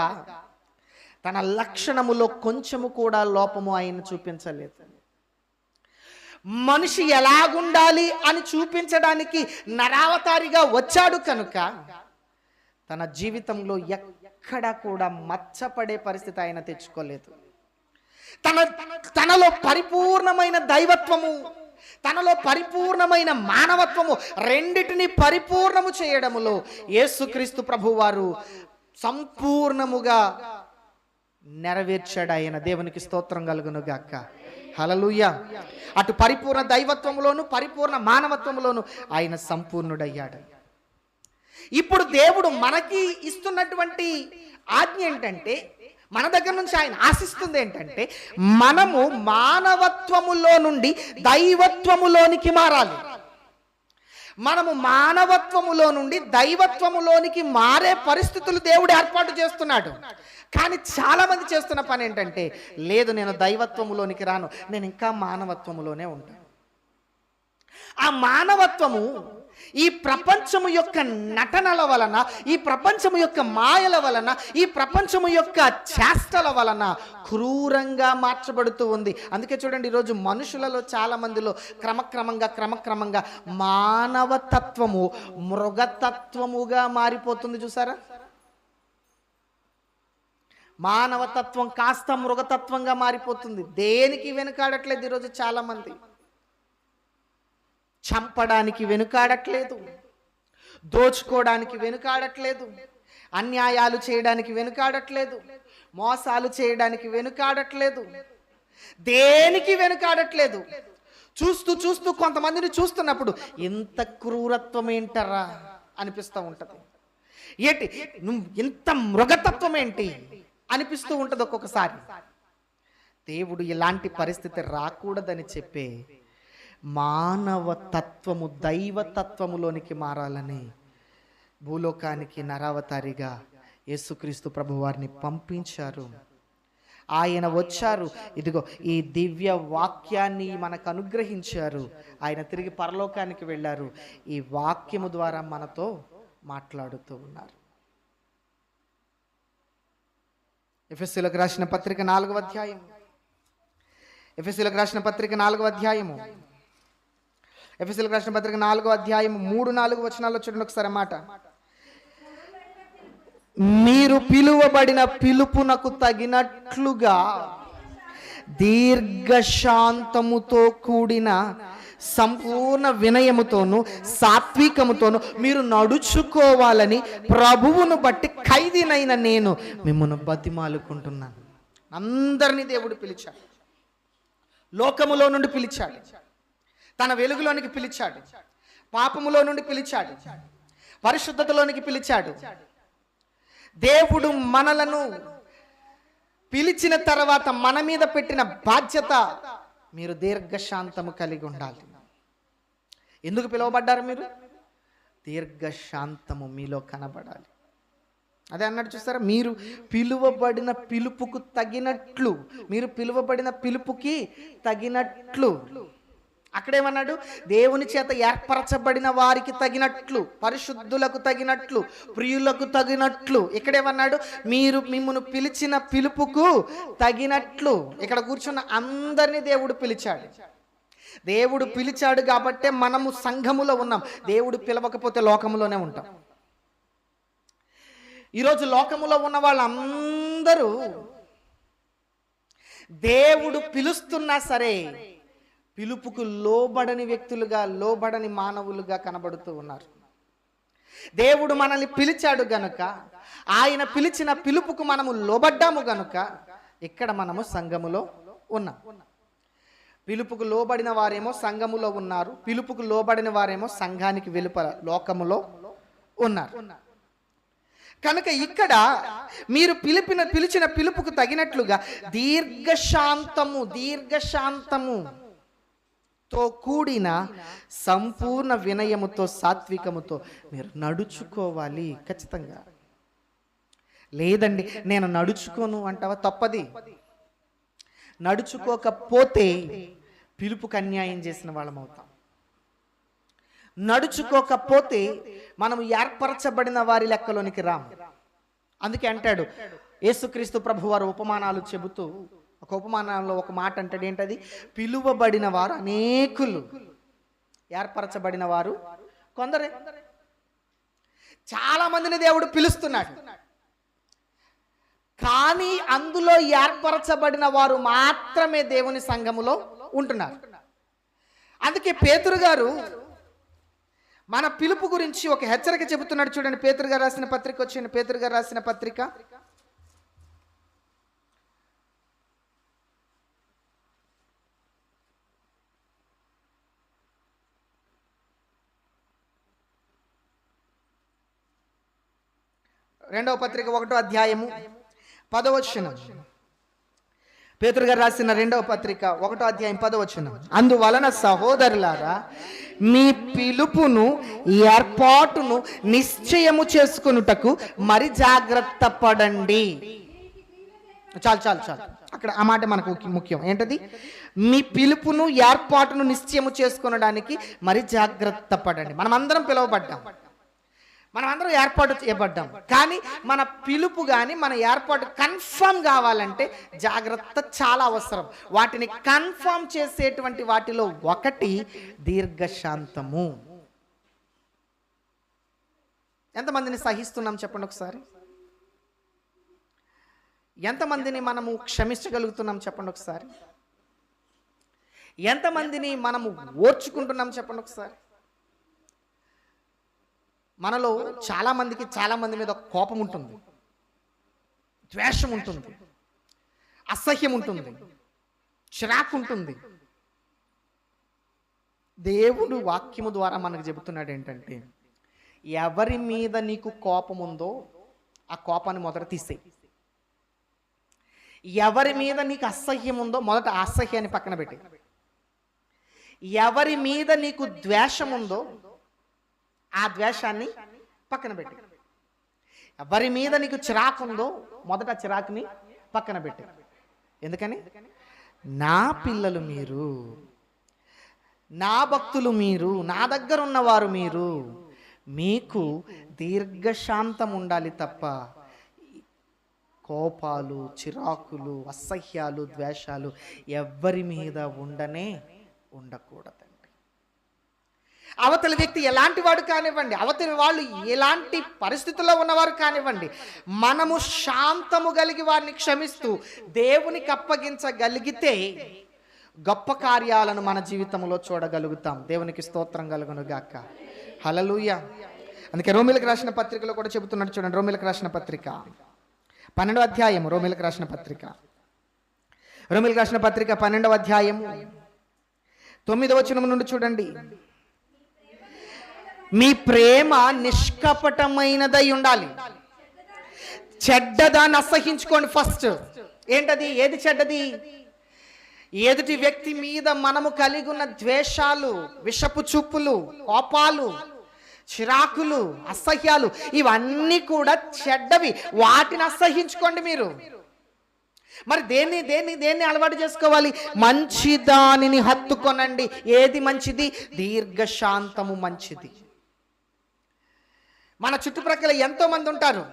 తన లక్షణములో కొంచెము కూడా లోపము ఆయన చూపించలేదు. మనిషి ఎలాగుండాలి అని చూపించడానికి నరావతారిగా వచ్చాడు కనుక తన జీవితంలో ఎక్కడ కూడా మచ్చపడే పరిస్థితి ఆయన తెచ్చుకోలేదు. తనలో పరిపూర్ణమైన దైవత్వము, తనలో పరిపూర్ణమైన మానవత్వము రెండిటిని పరిపూర్ణము చేయడములో యేసుక్రీస్తు ప్రభువారు సంపూర్ణముగా నెరవేర్చాడు. ఆయన దేవునికి స్తోత్రం కలుగును గాక. హల్లెలూయా. అటు పరిపూర్ణ దైవత్వములోను పరిపూర్ణ మానవత్వములోను ఆయన సంపూర్ణుడయ్యాడు. ఇప్పుడు దేవుడు మనకి ఇస్తున్నటువంటి ఆజ్ఞ ఏంటంటే, మన దగ్గర నుంచి ఆయన ఆశిస్తుంది ఏంటంటే, మనము మానవత్వములో నుండి దైవత్వములోనికి మారాలి. మనము మానవత్వములో నుండి దైవత్వములోనికి మారే పరిస్థితులు దేవుడు ఏర్పాటు చేస్తున్నాడు. కానీ చాలా మంది చేస్తున్న పని ఏంటంటే, లేదు నేను దైవత్వములోనికి రాను, నేను ఇంకా మానవత్వములోనే ఉంటాను. ఆ మానవత్వము ఈ ప్రపంచము యొక్క నటనల వలన, ఈ ప్రపంచము యొక్క మాయల వలన, ఈ ప్రపంచము యొక్క చేష్టల వలన క్రూరంగా మార్చబడుతూ ఉంది. అందుకే చూడండి, ఈరోజు మనుషులలో చాలా మందిలో క్రమక్రమంగా మానవతత్వము మృగతత్వముగా మారిపోతుంది. చూసారా? మానవతత్వం కాస్త మృగతత్వంగా మారిపోతుంది. దేనికి వెనుకాడట్లేదు ఈరోజు చాలా మంది. చంపడానికి వెనుకాడట్లేదు, దోచుకోవడానికి వెనుకాడట్లేదు, అన్యాయాలు చేయడానికి వెనుకాడట్లేదు, మోసాలు చేయడానికి వెనుకాడట్లేదు, దేనికి వెనుకాడట్లేదు. చూస్తూ కొంతమందిని చూస్తున్నప్పుడు ఇంత క్రూరత్వం ఏంటరా అనిపిస్తూ ఉంటుంది. ఏంటి ఇంత మృగతత్వం ఏంటి అనిపిస్తూ ఉంటుంది ఒక్కొక్కసారి. దేవుడు ఇలాంటి పరిస్థితి రాకూడదని చెప్పే మానవ తత్వము దైవతత్వములోనికి మారాలని భూలోకానికి నరావతారిగా యేసుక్రీస్తు ప్రభువారిని పంపించారు. ఆయన వచ్చారు, ఇదిగో ఈ దివ్య వాక్యాన్ని మనకు అనుగ్రహించారు. ఆయన తిరిగి పరలోకానికి వెళ్ళారు. ఈ వాక్యము ద్వారా మనతో మాట్లాడుతూ ఉన్నారు. ఎఫెసీయులకు రాసిన పత్రిక 4వ అధ్యాయం, ఎఫెసీయులకు రాసిన పత్రిక 4వ అధ్యాయము, ఎఫెసీయులకు రాసిన పత్రిక 4వ అధ్యాయం 3-4 వచనాల్లో చూడండి ఒకసారి మాట. మీరు పిలువబడిన పిలుపునకు తగినట్లుగా దీర్ఘశాంతముతో కూడిన సంపూర్ణ వినయముతోను సాత్వికముతోను మీరు నడుచుకోవాలని ప్రభువును బట్టి ఖైదీనైన నేను మిమ్మల్ని బతిమాలుకుంటున్నాను. అందరినీ దేవుడు పిలిచాడు, లోకములో నుండి పిలిచాడు, తన వెలుగులోనికి పిలిచాడు, పాపములో నుండి పిలిచాడు, పరిశుద్ధతలోనికి పిలిచాడు. దేవుడు మనలను పిలిచిన తర్వాత మన మీద పెట్టిన బాధ్యత, మీరు దీర్ఘశాంతము కలిగి ఉండాలి. ఎందుకు పిలువబడ్డారు? మీరు దీర్ఘశాంతము మీలో కనబడాలి. అదే అన్నాడు చూస్తారా, మీరు పిలువబడిన పిలుపుకు తగినట్లు, మీరు పిలువబడిన పిలుపుకి తగినట్లు. అక్కడేమన్నాడు? దేవుని చేత ఏర్పరచబడిన వారికి తగినట్లు, పరిశుద్ధులకు తగినట్లు, ప్రియులకు తగినట్లు. ఇక్కడేమన్నాడు? మీరు మిమ్మల్ని పిలిచిన పిలుపుకు తగినట్లు. ఇక్కడ కూర్చున్న అందరినీ దేవుడు పిలిచాడు. దేవుడు పిలిచాడు కాబట్టే మనము సంఘములో ఉన్నాం. దేవుడు పిలవకపోతే లోకములోనే ఉంటాం. ఈరోజు లోకములో ఉన్న వాళ్ళందరూ దేవుడు పిలుస్తున్నా సరే పిలుపుకు లోబడని వ్యక్తులుగా, లోబడని మానవులుగా కనబడుతూ ఉన్నారు. దేవుడు మనల్ని పిలిచాడు గనుక, ఆయన పిలిచిన పిలుపుకు మనము లోబడ్డాము గనుక ఇక్కడ మనము సంఘములో ఉన్నాం. పిలుపుకు లోబడిన వారేమో సంఘములో ఉన్నారు, పిలుపుకు లోబడిన వారేమో సంఘానికి వెలుపల లోకములో ఉన్నారు. కనుక ఇక్కడ మీరు పిలిచిన పిలుపుకు తగినట్లుగా దీర్ఘశాంతముతో కూడిన సంపూర్ణ వినయముతో, సాత్వికముతో మీరు నడుచుకోవాలి ఖచ్చితంగా. లేదండి నేను నడుచుకోను అంటావా? తప్పది. నడుచుకోకపోతే పిలుపుకు అన్యాయం చేసిన వాళ్ళం అవుతాం. నడుచుకోకపోతే మనం ఏర్పరచబడిన వారి లెక్కలోనికి రాము. అందుకే అంటాడు యేసుక్రీస్తు ప్రభువారు ఉపమానాలు చెబుతూ, ఒక ఉపమానంలో ఒక మాట అంటాడు. ఏంటది? పిలువబడిన వారు అనేకులు, ఏర్పరచబడిన వారు కొందరే. చాలా మందిని దేవుడు పిలుస్తున్నాడు, కానీ అందులో ఏర్పరచబడిన వారు మాత్రమే దేవుని సంఘములో ఉంటున్నారు. అందుకే పేతురు గారు మన పిలుపు గురించి ఒక హెచ్చరిక చెబుతున్నాడు. చూడండి, పేతురు గారు రాసిన పత్రిక వచ్చింది. పేతురు గారు రాసిన పత్రిక 2వ పత్రిక 1వ అధ్యాయము 10వ వచనం. పేతురు గారు రాసిన 2వ పత్రిక 1వ అధ్యాయం 10వ వచనం. అందువలన సహోదరులారా, మీ పిలుపును, ఏర్పాటును నిశ్చయము చేసుకొనుటకు మరి జాగ్రత్త పడండి. చాలు చాలు చాలు, అక్కడ ఆ మాట మనకు ముఖ్యం. ఏంటది? మీ పిలుపును, ఏర్పాటును నిశ్చయము చేసుకొనడానికి మరి జాగ్రత్త పడండి. మనమందరం పిలువబడ్డాం, మనమందరం ఏర్పాటు చేయబడ్డాం. కానీ మన పిలుపు కానీ మన ఏర్పాటు కన్ఫర్మ్ కావాలంటే జాగ్రత్త చాలా అవసరం. వాటిని కన్ఫర్మ్ చేసేటువంటి వాటిలో ఒకటి దీర్ఘశాంతము. ఎంతమందిని సహిస్తున్నాం చెప్పండి ఒకసారి? ఎంతమందిని మనము క్షమించగలుగుతున్నాం చెప్పండి ఒకసారి? ఎంతమందిని మనము ఓర్చుకుంటున్నాం చెప్పండి ఒకసారి? మనలో చాలా మందికి చాలా మంది మీద కోపం ఉంటుంది, ద్వేషం ఉంటుంది, అసహ్యం ఉంటుంది, చిరాకు ఉంటుంది. దేవుడు వాక్యము ద్వారా మనకు చెబుతున్నాడు ఏంటంటే, ఎవరి మీద నీకు కోపం ఉందో ఆ కోపాన్ని మొదట తీసేయి. ఎవరి మీద నీకు అసహ్యం ఉందో మొదట ఆ అసహ్యాన్ని పక్కన పెట్టి. ఎవరి మీద నీకు ద్వేషం ఉందో ఆ ద్వేషాన్ని పక్కన పెట్టి. ఎవరి మీద నీకు చిరాకు ఉందో మొదట చిరాకుని పక్కన పెట్టి. ఎందుకని? నా పిల్లలు మీరు, నా భక్తులు మీరు, నా దగ్గర ఉన్నవారు మీరు, మీకు దీర్ఘశాంతం ఉండాలి తప్ప కోపాలు, చిరాకులు, అసహ్యాలు, ద్వేషాలు ఎవరి మీద ఉండకూడదండి. అవతలి వ్యక్తి ఎలాంటి వాడు కానివ్వండి, అవతలి వాళ్ళు ఎలాంటి పరిస్థితుల్లో ఉన్నవారు కానివ్వండి, మనము శాంతము కలిగి వారిని క్షమిస్తూ దేవునికి అప్పగించగలిగితే గొప్ప కార్యాలను మన జీవితంలో చూడగలుగుతాం. దేవునికి స్తోత్రం కలుగును గాక. హల్లెలూయా. అందుకే రోమీలకు రాసిన పత్రికలో కూడా చెబుతున్నాడు. చూడండి, రోమీలకు రాసిన పత్రిక 12వ అధ్యాయం, రోమీలకు రాసిన పత్రిక 12వ అధ్యాయము 9వ వచనం నుండి చూడండి. మీ ప్రేమ నిష్కపటమైనదై ఉండాలి. చెడ్డదాన్ని అసహించుకోండి ఫస్ట్. ఏంటది? ఏది చెడ్డది? ఎదుటి వ్యక్తి మీద మనము కలిగి ఉన్న ద్వేషాలు, విషపు చూపులు, కోపాలు, చిరాకులు, అసహ్యాలు, ఇవన్నీ కూడా చెడ్డవి. వాటిని అసహించుకోండి మీరు. మరి దేన్ని దేన్ని దేన్ని అలవాటు చేసుకోవాలి? మంచి దానిని హత్తుకొనండి. ఏది మంచిది? దీర్ఘశాంతము మంచిది. మన చుట్టుప్రక్కల ఎంతో మంది ఉంటారు,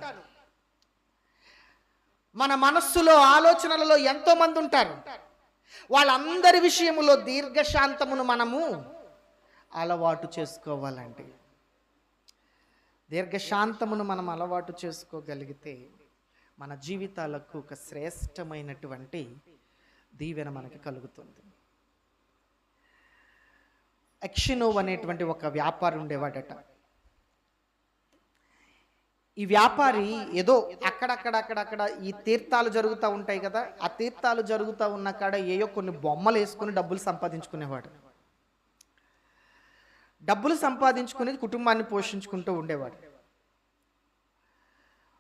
మన మనస్సులో ఆలోచనలలో ఎంతో మంది ఉంటారు. వాళ్ళందరి విషయములో దీర్ఘశాంతమును మనము అలవాటు చేసుకోవాలండి. దీర్ఘశాంతమును మనం అలవాటు చేసుకోగలిగితే మన జీవితాలకు ఒక శ్రేష్టమైనటువంటి దీవెన మనకి కలుగుతుంది. ఎక్సినోవ్ అనేటువంటి ఒక వ్యాపారి ఉండేవాడట. ఈ వ్యాపారి ఏదో అక్కడక్కడ ఈ తీర్థాలు జరుగుతూ ఉంటాయి కదా, ఆ తీర్థాలు జరుగుతూ ఉన్న కాడ ఏయో కొన్ని బొమ్మలు వేసుకుని డబ్బులు సంపాదించుకునేవాడు. డబ్బులు సంపాదించుకుని కుటుంబాన్ని పోషించుకుంటూ ఉండేవాడు.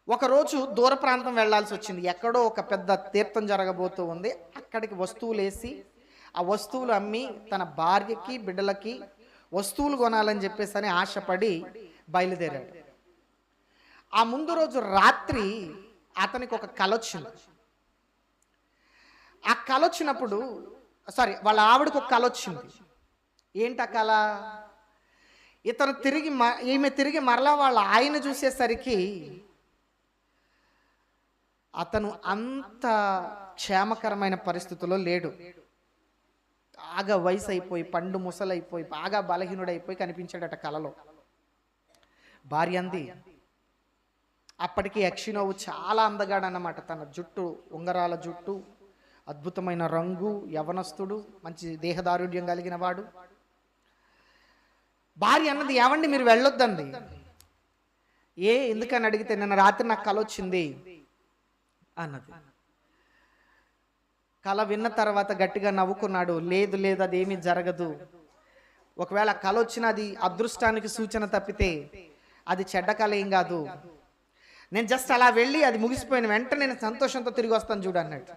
ఒకరోజు దూర ప్రాంతం వెళ్లాల్సి వచ్చింది. ఎక్కడో ఒక పెద్ద తీర్థం జరగబోతూ ఉంది. అక్కడికి వస్తువులు వేసి ఆ వస్తువులు అమ్మి తన భార్యకి బిడ్డలకి వస్తువులు కొనాలని చెప్పేసి అని ఆశపడి బయలుదేరాడు. ఆ ముందు రోజు రాత్రి అతనికి ఒక కల వచ్చింది. ఆ కల వచ్చినప్పుడు వాళ్ళ ఆవిడకు ఒక కల వచ్చింది. ఏంటి ఆ కల? ఈమె తిరిగి మరలా వాళ్ళ ఆయన చూసేసరికి అతను అంత క్షేమకరమైన పరిస్థితుల్లో లేడు. బాగా వయసు అయిపోయి, పండు ముసలైపోయి, బాగా బలహీనుడైపోయి కనిపించాడట కలలో. భార్య అంది, అప్పటికి ఎక్సినోవ్ చాలా అందగాడన్నమాట. తన జుట్టు, ఉంగరాల జుట్టు, అద్భుతమైన రంగు, యవనస్తుడు, మంచి దేహదారుఢ్యం కలిగిన వాడు. భార్య అన్నది, ఏమండి మీరు వెళ్ళొద్దండి. ఎందుకని అడిగితే, నిన్న రాత్రి నాకు కల వచ్చింది అన్నది. కల విన్న తర్వాత గట్టిగా నవ్వుకున్నాడు. లేదు లేదు, అదేమీ జరగదు. ఒకవేళ కల వచ్చిన అది అదృష్టానికి సూచన తప్పితే అది చెడ్డ కల ఏం కాదు. నేను జస్ట్ అలా వెళ్ళి అది ముగిసిపోయిన వెంటనే నేను సంతోషంతో తిరిగి వస్తాను చూడు అన్నట్టు.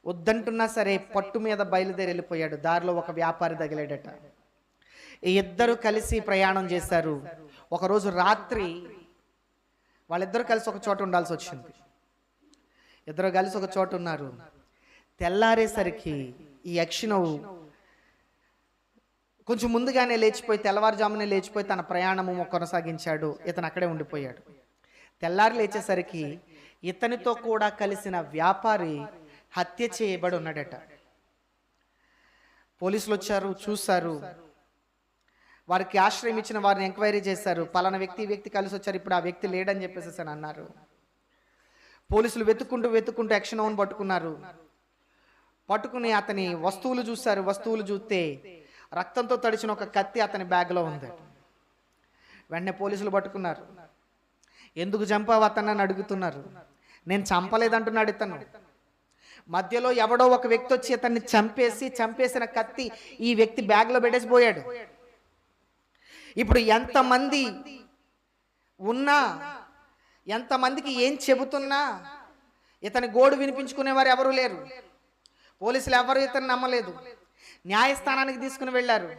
వద్దంటున్నా సరే పట్టు మీద బయలుదేరి వెళ్ళిపోయాడు. దారిలో ఒక వ్యాపారి తగిలాడట. ఈ ఇద్దరు కలిసి ప్రయాణం చేశారు. ఒకరోజు రాత్రి వాళ్ళిద్దరు కలిసి ఒక చోట ఉండాల్సి వచ్చింది. ఇద్దరు కలిసి ఒక చోట ఉన్నారు. తెల్లారేసరికి ఈ ఎక్సినోవ్ కొంచెం ముందుగానే లేచిపోయి, తెల్లవారుజామునే లేచిపోయి తన ప్రయాణము కొనసాగించాడు. ఇతను అక్కడే ఉండిపోయాడు. తెల్లారి లేచేసరికి ఇతనితో కూడా కలిసిన వ్యాపారి హత్య చేయబడి ఉన్నాడట. పోలీసులు వచ్చారు, చూశారు. వారికి ఆశ్రయం ఇచ్చిన వారిని ఎంక్వైరీ చేశారు. పలానా వ్యక్తి కలిసి వచ్చారు, ఇప్పుడు ఆ వ్యక్తి లేడని చెప్పేసి అని అన్నారు. పోలీసులు వెతుక్కుంటూ ఎక్సినోవ్ను పట్టుకున్నారు. పట్టుకుని అతని వస్తువులు చూశారు. వస్తువులు చూస్తే రక్తంతో తడిచిన ఒక కత్తి అతని బ్యాగ్లో ఉంది. వెంటనే పోలీసులు పట్టుకున్నారు. ఎందుకు చంపావు అతన్ని అని అడుగుతున్నారు. నేను చంపలేదంటున్నాడు ఇతను. మధ్యలో ఎవడో ఒక వ్యక్తి వచ్చి అతన్ని చంపేసిన కత్తి ఈ వ్యక్తి బ్యాగ్లో పెట్టేసి పోయాడు. ఇప్పుడు ఎంతమంది ఉన్నా, ఎంతమందికి ఏం చెబుతున్నా ఇతని గోడు వినిపించుకునేవారు ఎవరూ లేరు. పోలీసులు ఎవరు ఇతన్ని నమ్మలేదు. న్యాయస్థానానికి తీసుకుని వెళ్ళారు.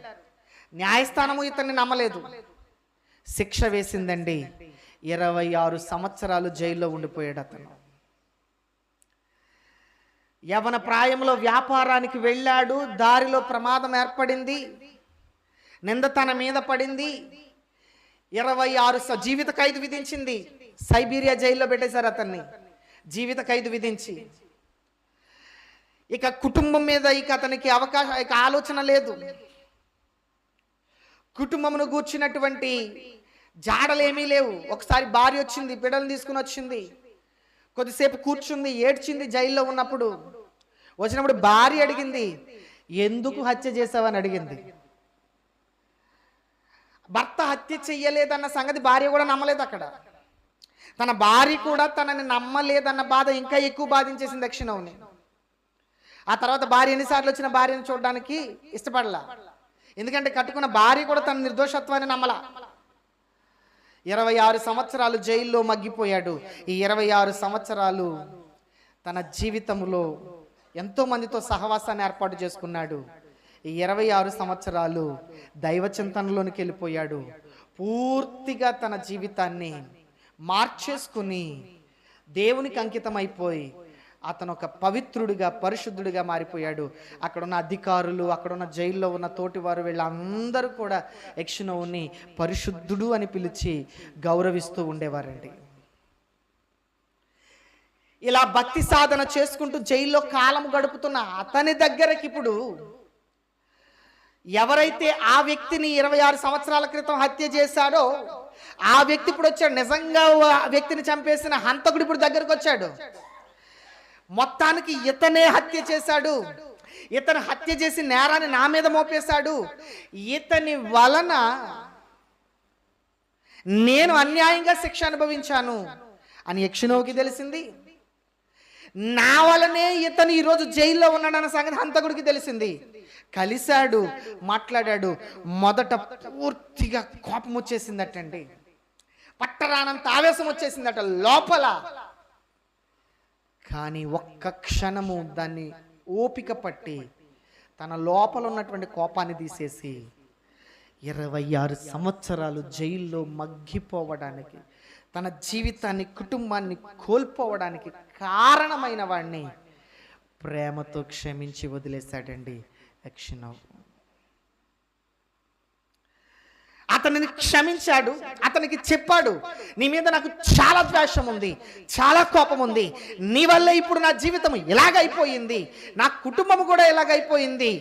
న్యాయస్థానము ఇతన్ని నమ్మలేదు. శిక్ష వేసిందండి. 26 సంవత్సరాలు జైల్లో ఉండిపోయాడు అతను. యవన ప్రాయంలో వ్యాపారానికి వెళ్ళాడు. దారిలో ప్రమాదం ఏర్పడింది. నింద తన మీద పడింది. 26 జీవిత ఖైదు విధించింది. సైబీరియా జైల్లో పెట్టేశారు అతన్ని, జీవిత ఖైదు విధించి. ఇక కుటుంబం మీద అతనికి ఆలోచన లేదు. కుటుంబమును గూర్చినటువంటి జాడలేమీ లేవు. ఒకసారి భార్య వచ్చింది, బిడ్డలను తీసుకుని వచ్చింది. కొద్దిసేపు కూర్చుంది, ఏడ్చింది. జైల్లో ఉన్నప్పుడు వచ్చినప్పుడు భార్య అడిగింది, ఎందుకు హత్య చేసావని అడిగింది. భర్త హత్య చెయ్యలేదన్న సంగతి భార్య కూడా నమ్మలేదు. అక్కడ తన భార్య కూడా తనని నమ్మలేదన్న బాధ ఇంకా ఎక్కువ బాధించేసింది ఎక్సినోవ్ని. ఆ తర్వాత భార్య ఎన్నిసార్లు వచ్చిన భార్యను చూడడానికి ఇష్టపడలా. ఎందుకంటే కట్టుకున్న భార్య కూడా తన నిర్దోషత్వాన్ని నమ్మల. 26 సంవత్సరాలు జైల్లో మగ్గిపోయాడు. ఈ 26 సంవత్సరాలు తన జీవితంలో ఎంతో మందితో సహవాసాన్ని ఏర్పాటు చేసుకున్నాడు. ఈ 26 సంవత్సరాలు దైవ చింతనలోనికి వెళ్ళిపోయాడు. పూర్తిగా తన జీవితాన్ని మార్చేసుకుని దేవునికి అంకితం అయిపోయి అతను ఒక పవిత్రుడిగా, పరిశుద్ధుడిగా మారిపోయాడు. అక్కడున్న అధికారులు, అక్కడున్న జైల్లో ఉన్న తోటివారు వీళ్ళందరూ కూడా యెష్షయిని పరిశుద్ధుడు అని పిలిచి గౌరవిస్తూ ఉండేవారండి. ఇలా భక్తి సాధన చేసుకుంటూ జైల్లో కాలం గడుపుతున్న అతని దగ్గరకి ఇప్పుడు ఎవరైతే ఆ వ్యక్తిని 26 సంవత్సరాల క్రితం హత్య చేశాడో ఆ వ్యక్తి ఇప్పుడు వచ్చాడు. నిజంగా ఆ వ్యక్తిని చంపేసిన హంతకుడు ఇప్పుడు దగ్గరకు వచ్చాడు. మొత్తానికి ఇతనే హత్య చేశాడు, ఇతను హత్య చేసి నేరాన్ని నా మీద మోపేశాడు, ఇతని వలన నేను అన్యాయంగా శిక్ష అనుభవించాను అని యెష్షయికి తెలిసింది. నా వలనే ఇతను ఈరోజు జైల్లో ఉన్నాడన్న సంగతి హంతకుడికి తెలిసింది. కలిశాడు, మాట్లాడాడు. మొదట పూర్తిగా కోపం వచ్చేసిందటండి, పట్టరానంత ఆవేశం వచ్చేసిందట లోపల. కానీ ఒక్క క్షణము దాన్ని ఓపిక పట్టి తన లోపల ఉన్నటువంటి కోపాన్ని తీసేసి 26 సంవత్సరాలు జైల్లో మగ్గిపోవడానికి, తన జీవితాన్ని, కుటుంబాన్ని కోల్పోవడానికి కారణమైన వాడిని ప్రేమతో క్షమించి వదిలేశాడండి యెష్షయి. అతనిని క్షమించాడు. అతనికి చెప్పాడు, నీ మీద నాకు చాలా ద్వేషం ఉంది, చాలా కోపం ఉంది, నీ వల్ల ఇప్పుడు నా జీవితం ఇలాగైపోయింది, నా కుటుంబం కూడా ఇలాగైపోయింది,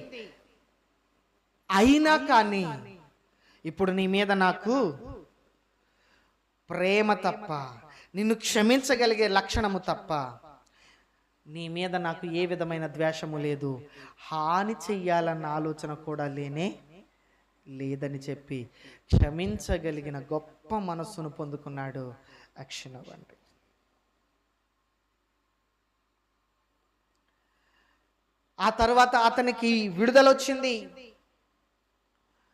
అయినా కానీ ఇప్పుడు నీ మీద నాకు ప్రేమ తప్ప, నిన్ను క్షమించగలిగే లక్షణము తప్ప నీ మీద నాకు ఏ విధమైన ద్వేషము లేదు, హాని చెయ్యాలన్న ఆలోచన కూడా లేదని చెప్పి క్షమించగలిగిన గొప్ప మనస్సును పొందుకున్నాడు యెష్షయి. ఆ తర్వాత అతనికి విడుదల వచ్చింది.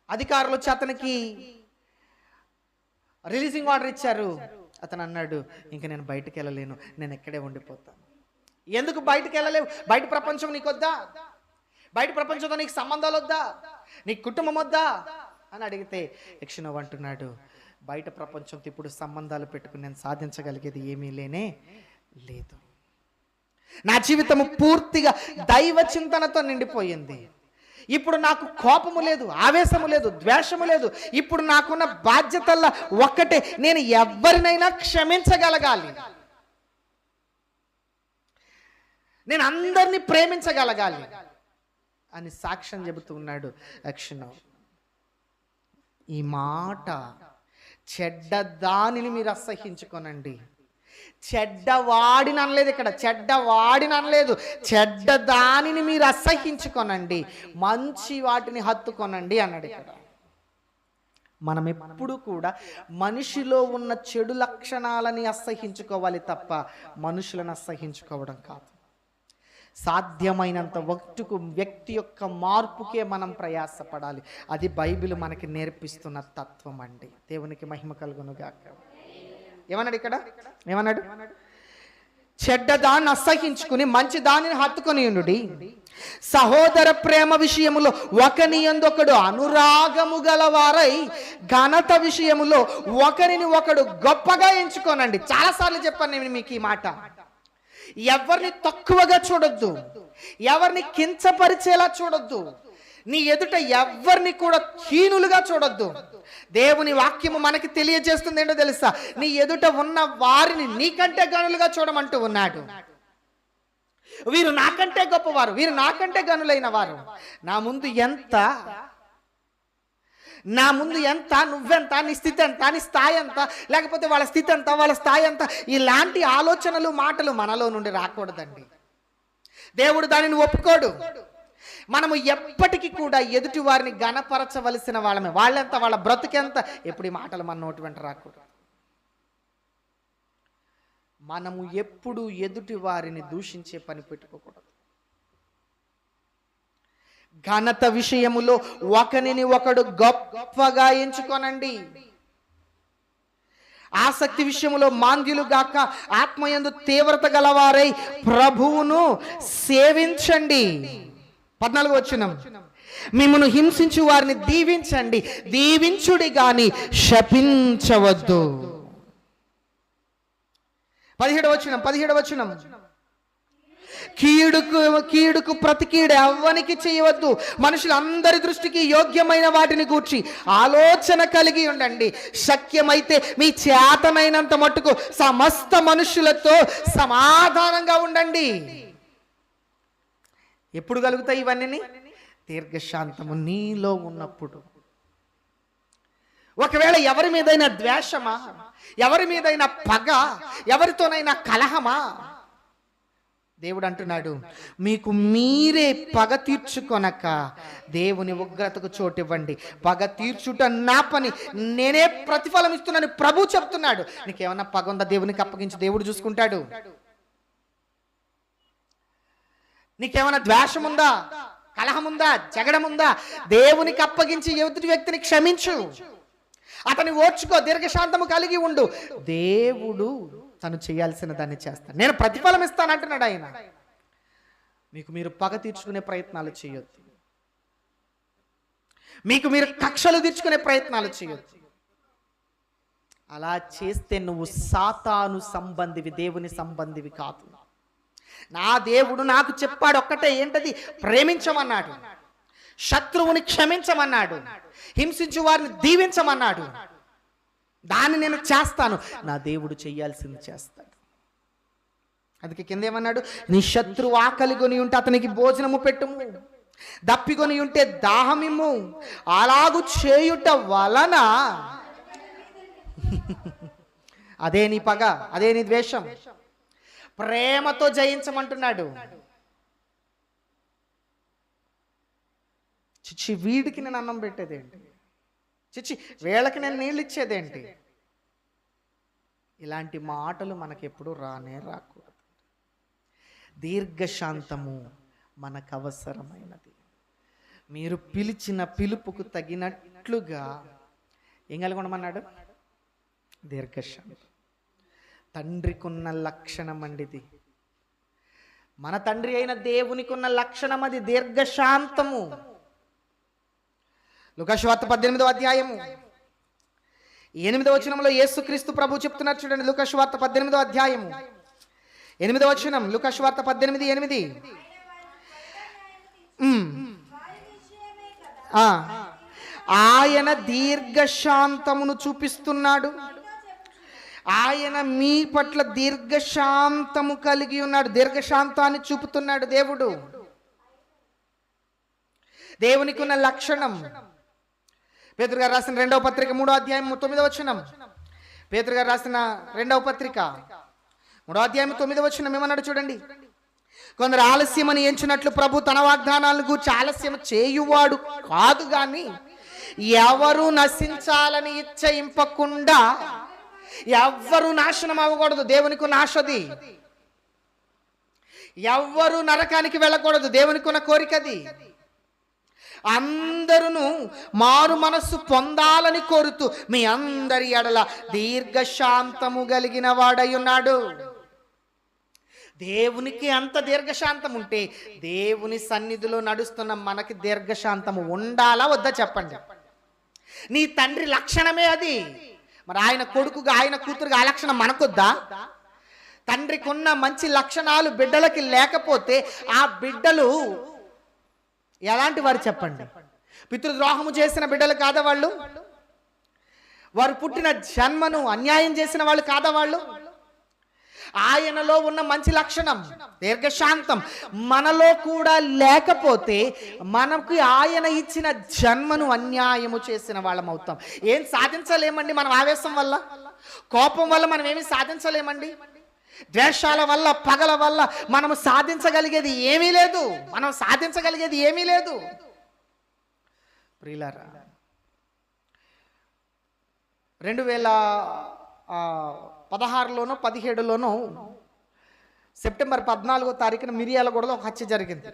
అధికారులు వచ్చి అతనికి రిలీజింగ్ ఆర్డర్ ఇచ్చారు. అతను అన్నాడు, ఇంక నేను బయటకు వెళ్ళలేను, నేను ఎక్కడే ఉండిపోతాను. ఎందుకు బయటకు వెళ్ళలేవు? బయట ప్రపంచం నీకొద్దా? బయట ప్రపంచంతో నీకు సంబంధాలు వద్దా? నీకు కుటుంబం వద్దా అని అడిగితే యెష్షయి అంటున్నాడు, బయట ప్రపంచంతో ఇప్పుడు సంబంధాలు పెట్టుకుని నేను సాధించగలిగేది ఏమీ లేదు. నా జీవితము పూర్తిగా దైవ చింతనతో నిండిపోయింది. ఇప్పుడు నాకు కోపము లేదు, ఆవేశము లేదు, ద్వేషము లేదు. ఇప్పుడు నాకున్న బాధ్యతల్లో ఒక్కటే, నేను ఎవరినైనా క్షమించగలగాలి, నేను అందరినీ ప్రేమించగలగాలి అని సాక్ష్యం చెబుతూ ఉన్నాడు యెష్షయి. ఈ మాట, చెడ్డదానిని మీరు అసహ్యించుకోనండి, చెడ్డవాడిని అనలేదు ఇక్కడ, చెడ్డవాడిని అనలేదు, చెడ్డదానిని మీరు అసహ్యించుకోనండి, మంచి వాటిని హత్తుకొనండి అన్నాడు ఇక్కడ. మనం ఎప్పుడు కూడా మనిషిలో ఉన్న చెడు లక్షణాలని అసహ్యించుకోవాలి తప్ప మనుషులను అసహ్యించుకోవడం కాదు. సాధ్యమైనంత వ్యక్తి యొక్క మార్పుకే మనం ప్రయాసపడాలి. అది బైబిల్ మనకి నేర్పిస్తున్న తత్వం అండి. దేవునికి మహిమ కలుగును గాక. ఏమన్నాడు ఇక్కడ? ఏమన్నాడు? చెడ్డదాన్ని అసహించుకుని మంచి దానిని హత్తుకొని ఉండుడి. సహోదర ప్రేమ విషయములో ఒకని యందొకడు అనురాగము గలవారై ఘనత విషయములో ఒకరిని ఒకడు గొప్పగా ఎంచుకోనండి. చాలాసార్లు చెప్పాను నేను మీకు ఈ మాట. ఎవరిని తక్కువగా చూడొద్దు, ఎవరిని కించపరిచేలా చూడొద్దు, నీ ఎదుట ఎవరిని కూడా హీనులుగా చూడొద్దు. దేవుని వాక్యము మనకి తెలియజేస్తుంది ఏంటో తెలుసా? నీ ఎదుట ఉన్న వారిని నీకంటే గనులుగా చూడమంటూ ఉన్నాడు. వీరు నాకంటే గొప్పవారు, వీరు నాకంటే గనులైన వారు, నా ముందు ఎంత, నువ్వెంత, నీ స్థితి ఎంత, నీ స్థాయి ఎంత, లేకపోతే వాళ్ళ స్థితి ఎంత, వాళ్ళ స్థాయి ఎంత, ఇలాంటి ఆలోచనలు, మాటలు మనలో నుండి రాకూడదండి. దేవుడు దానిని ఒప్పుకోడు. మనము ఎప్పటికీ కూడా ఎదుటి వారిని గణపరచవలసిన వాళ్ళమే. వాళ్ళెంత, వాళ్ళ బ్రతుకెంత, ఎప్పుడు ఈ మాటలు మన నోటి వెంట రాకూడదు. మనము ఎప్పుడు ఎదుటి వారిని దూషించే పని పెట్టుకోకూడదు. ఘనత విషయములో ఒకనిని ఒకడు గొప్పగా ఎంచుకొనండి. ఆసక్తి విషయములో మాంద్యులు గాక, ఆత్మయందు తీవ్రత గలవారై ప్రభువును సేవించండి. 14వ వచనం, మిమ్మును హింసించు వారిని దీవించండి, దీవించుడి గాని శపించవద్దు. 17వ వచనం, కీడుకు ప్రతి కీడు ఎవ్వనికి చేయవద్దు. మనుషులందరి దృష్టికి యోగ్యమైన వాటిని గూర్చి ఆలోచన కలిగి ఉండండి. శక్యమైతే మీ చేతనైనంత మట్టుకు సమస్త మనుషులతో సమాధానంగా ఉండండి. ఎప్పుడు కలుగుతాయి ఇవన్నీ? దీర్ఘశాంతము నీలో ఉన్నప్పుడు. ఒకవేళ ఎవరి మీదైనా ద్వేషమా, ఎవరి మీదైనా పగ, ఎవరితోనైనా కలహమా, దేవుడు అంటున్నాడు, మీకు మీరే పగ తీర్చుకొనక దేవుని ఉగ్రతకు చోటివ్వండి. పగ తీర్చుట నా పని, నేనే ప్రతిఫలం ఇస్తున్నాను ప్రభు చెప్తున్నాడు. నీకేమన్నా పగ ఉందా? దేవునికి అప్పగించి దేవుడు చూసుకుంటాడు. నీకేమన్నా ద్వేషం ఉందా, కలహం ఉందా, జగడం ఉందా? దేవునికి అప్పగించి ఎదుటి వ్యక్తిని క్షమించు, అతని ఓర్చుకో, దీర్ఘశాంతము కలిగి ఉండు. దేవుడు తను చేయాల్సిన దాన్ని చేస్తాడు. నేను ప్రతిఫలం ఇస్తాను అంటున్నాడు ఆయన. మీకు మీరు పగ తీర్చుకునే ప్రయత్నాలు చేయొద్దు, మీకు మీరు కక్షలు తీర్చుకునే ప్రయత్నాలు చేయొద్దు. అలా చేస్తే నువ్వు సాతాను సంబంధివి, దేవుని సంబంధివి కాదు. నా దేవుడు నాకు చెప్పాడు ఒక్కటే, ఏంటది? ప్రేమించమన్నాడు, శత్రువుని క్షమించమన్నాడు, హింసించు వారిని దీవించమన్నాడు. దాన్ని నేను చేస్తాను. నా దేవుడు చెయ్యాల్సింది చేస్తాడు. అందుకే కింద ఏమన్నాడు? నీ శత్రువు ఆకలిగొని ఉంటే అతనికి భోజనము పెట్టుము, దప్పికొని ఉంటే దాహమిమ్ము. అలాగు చేయుట వలన అదే నీ పగ, అదే నీ ద్వేషం. ప్రేమతో జయించమంటున్నాడు. చిచ్చి వీడికి నేను అన్నం పెట్టేదేంటి, చిచ్చి వీళ్ళకి నేను నీళ్ళు ఇచ్చేదేంటి, ఇలాంటి మాటలు మనకెప్పుడు రానే రాకూడదు. దీర్ఘశాంతము మనకు అవసరమైనది. మీరు పిలిచిన పిలుపుకు తగినట్లుగా ఏం కలిగి ఉండమన్నాడు? దీర్ఘశాంతం. తండ్రికున్న లక్షణం అండిది. మన తండ్రి అయిన దేవునికి ఉన్న లక్షణం అది, దీర్ఘశాంతము. లూకాసు వార్త 18వ అధ్యాయము 8వ వచనంలో యేసుక్రీస్తు ప్రభు చెప్తున్నారు చూడండి. లూకాసు వార్త 18వ అధ్యాయము 8వ వచనం, లూకాసు వార్త 18:8. ఆయన దీర్ఘశాంతమును చూపిస్తున్నాడు. ఆయన మీ పట్ల దీర్ఘశాంతము కలిగి ఉన్నాడు. దీర్ఘశాంతాన్ని చూపుతున్నాడు దేవుడు. దేవునికి ఉన్న లక్షణం. పేతురు గారు రాసిన 2వ పత్రిక 3వ అధ్యాయం 9వ వచనం. పేతురు గారు రాసిన 2వ పత్రిక 3వ అధ్యాయం 9వ వచనం ఏమన్నాడు చూడండి. కొందరు ఆలస్యమని ఎంచినట్లు ప్రభు తన వాగ్దానాలను గూర్చి ఆలస్యం చేయువాడు కాదు గాని ఎవరు నశించాలని ఇచ్చయింపకుండా, ఎవ్వరు నాశనం అవ్వకూడదు, దేవునికి ఉన్న ఆశది. ఎవ్వరు నరకానికి వెళ్ళకూడదు, దేవునికి ఉన్న కోరికది. అందరూ మారు మనస్సు పొందాలని కోరుతూ మీ అందరి ఎడల దీర్ఘశాంతము కలిగిన వాడై ఉన్నాడు. దేవునికి అంత దీర్ఘశాంతం ఉంటే దేవుని సన్నిధిలో నడుస్తున్న మనకి దీర్ఘశాంతము ఉండాలా వద్దా చెప్పండి. నీ తండ్రి లక్షణమే అది. మరి ఆయన కొడుకుగా, ఆయన కూతురుగా ఆ లక్షణం మనకొద్దా? తండ్రికి ఉన్న మంచి లక్షణాలు బిడ్డలకి లేకపోతే ఆ బిడ్డలు ఎలాంటి వారు చెప్పండి? పితృద్రోహము చేసిన బిడ్డలు కాదా వాళ్ళు? వారు పుట్టిన జన్మను అన్యాయం చేసిన వాళ్ళు కాదా వాళ్ళు? ఆయనలో ఉన్న మంచి లక్షణం దీర్ఘశాంతం మనలో కూడా లేకపోతే మనకు ఆయన ఇచ్చిన జన్మను అన్యాయము చేసిన వాళ్ళం అవుతాం. ఏం సాధించలేమండి మనం ఆవేశం వల్ల, కోపం వల్ల మనం ఏమి సాధించలేమండి. ద్వేషాల వల్ల, పగల వల్ల మనము సాధించగలిగేది ఏమీ లేదు. మనం సాధించగలిగేది ఏమీ లేదు. ప్రియులారా, 2016లోనో 17లోనో సెప్టెంబర్ 14వ తారీఖున మిర్యాలగూడలో ఒక హత్య జరిగింది.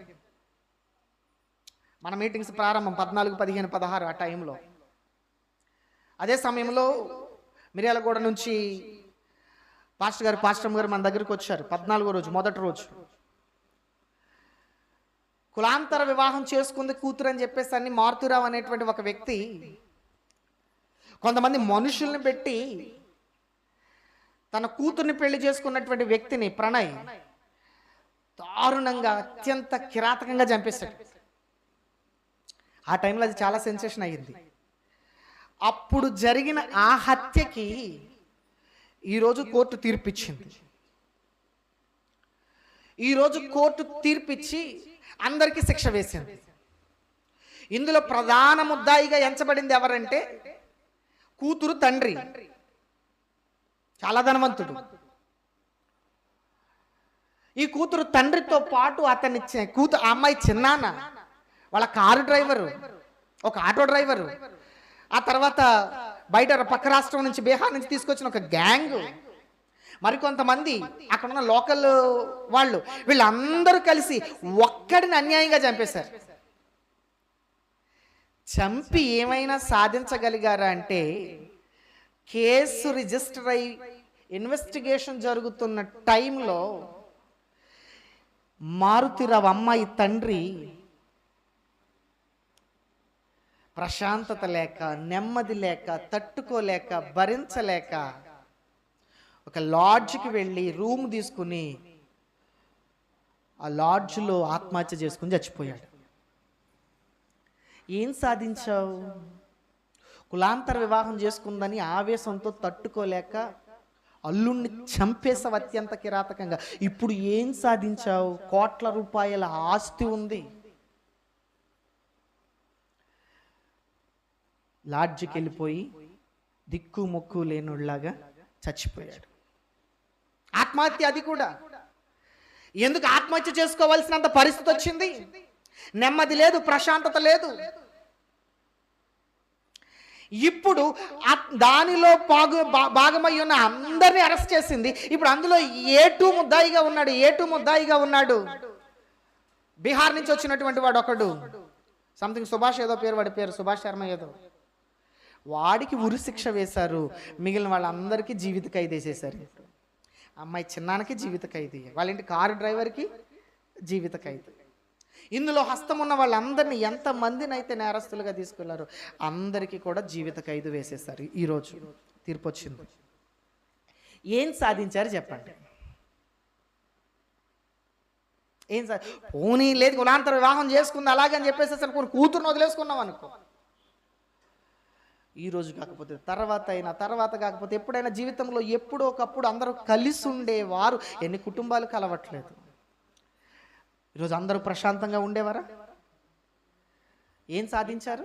మన మీటింగ్స్ ప్రారంభం 14, 15, 16 ఆ టైంలో. అదే సమయంలో మిర్యాలగూడ నుంచి పాస్టర్ గారు మన దగ్గరికి వచ్చారు. 14వ రోజు, మొదటి రోజు. కులాంతర వివాహం చేసుకుంది కూతురు అని చెప్పేసి అన్ని మారుతురావు అనేటువంటి ఒక వ్యక్తి కొంతమంది మనుషుల్ని పెట్టి తన కూతుర్ని పెళ్లి చేసుకున్నటువంటి వ్యక్తిని ప్రణయ్ దారుణంగా అత్యంత కిరాతకంగా చంపేశాడు. ఆ టైంలో అది చాలా సెన్సేషన్ అయ్యింది. అప్పుడు జరిగిన ఆ హత్యకి ఈరోజు కోర్టు తీర్పిచ్చింది. ఈరోజు కోర్టు తీర్పిచ్చి అందరికీ శిక్ష వేసింది. ఇందులో ప్రధాన ముద్దాయిగా ఎంచబడింది ఎవరంటే కూతురు తండ్రి. చాలా ధనవంతుడు. ఈ కూతురు తండ్రితో పాటు అతని అమ్మాయి చిన్నాన్న, వాళ్ళ కారు డ్రైవరు, ఒక ఆటో డ్రైవరు, ఆ తర్వాత బయట పక్క రాష్ట్రం నుంచి బీహార్ నుంచి తీసుకొచ్చిన ఒక గ్యాంగ్, మరికొంతమంది అక్కడ ఉన్న లోకల్ వాళ్ళు, వీళ్ళందరూ కలిసి ఒక్కడిని అన్యాయంగా చంపేశారు. చంపి ఏమైనా సాధించగలిగారా అంటే కేసు రిజిస్టర్ అయి ఇన్వెస్టిగేషన్ జరుగుతున్న టైంలో మారుతిరావు అమ్మాయి తండ్రి ప్రశాంతత లేక, నెమ్మది లేక, తట్టుకోలేక, భరించలేక ఒక లాడ్జ్కి వెళ్ళి రూమ్ తీసుకుని ఆ లాడ్జ్లో ఆత్మహత్య చేసుకుని చచ్చిపోయాడు. ఏం సాధించావు? కులాంతర వివాహం చేసుకుందని ఆవేశంతో తట్టుకోలేక అల్లుణ్ణి చంపేసావు అత్యంత కిరాతకంగా. ఇప్పుడు ఏం సాధించావు? కోట్ల రూపాయల ఆస్తి ఉంది. లాడ్జికి వెళ్ళిపోయి దిక్కు మొక్కు లేనులాగా చచ్చిపోయాడు. ఆత్మహత్య. అది కూడా ఎందుకు ఆత్మహత్య చేసుకోవాల్సినంత పరిస్థితి వచ్చింది? నెమ్మది లేదు, ప్రశాంతత లేదు. ఇప్పుడు దానిలో భాగమై ఉన్న అందరినీ అరెస్ట్ చేసింది. ఇప్పుడు అందులో ఏ2 ముద్దాయిగా ఉన్నాడు. బీహార్ నుంచి వచ్చినటువంటి వాడు ఒకడు, సంథింగ్ సుభాష్ ఏదో పేరు, వాడి పేరు సుభాష్ శర్మ ఏదో. వాడికి ఉరి శిక్ష వేశారు. మిగిలిన వాళ్ళందరికీ జీవిత ఖైదు వేసేసారు. అమ్మాయి చిన్నానికి జీవిత ఖైదు, వాళ్ళ ఇంటి కారు డ్రైవర్కి జీవిత ఖైదు. ఇందులో హస్తం ఉన్న వాళ్ళందరినీ ఎంతమందిని అయితే నేరస్తులుగా తీసుకెళ్లారో అందరికీ కూడా జీవిత ఖైదు వేసేసారు. ఈరోజు తీర్పు వచ్చింది. ఏం సాధించారు చెప్పండి? పోనీ లేదు కులాంతర వివాహం చేసుకుంది అలాగని చెప్పేసి అసలు కూతురుని వదిలేసుకున్నాం అనుకో. ఈరోజు కాకపోతే తర్వాత కాకపోతే ఎప్పుడైనా జీవితంలో ఎప్పుడో ఒకప్పుడు అందరూ కలిసి ఉండేవారు. ఎన్ని కుటుంబాలు కలవట్లేదు. ఈరోజు అందరూ ప్రశాంతంగా ఉండేవారా? ఏం సాధించారు?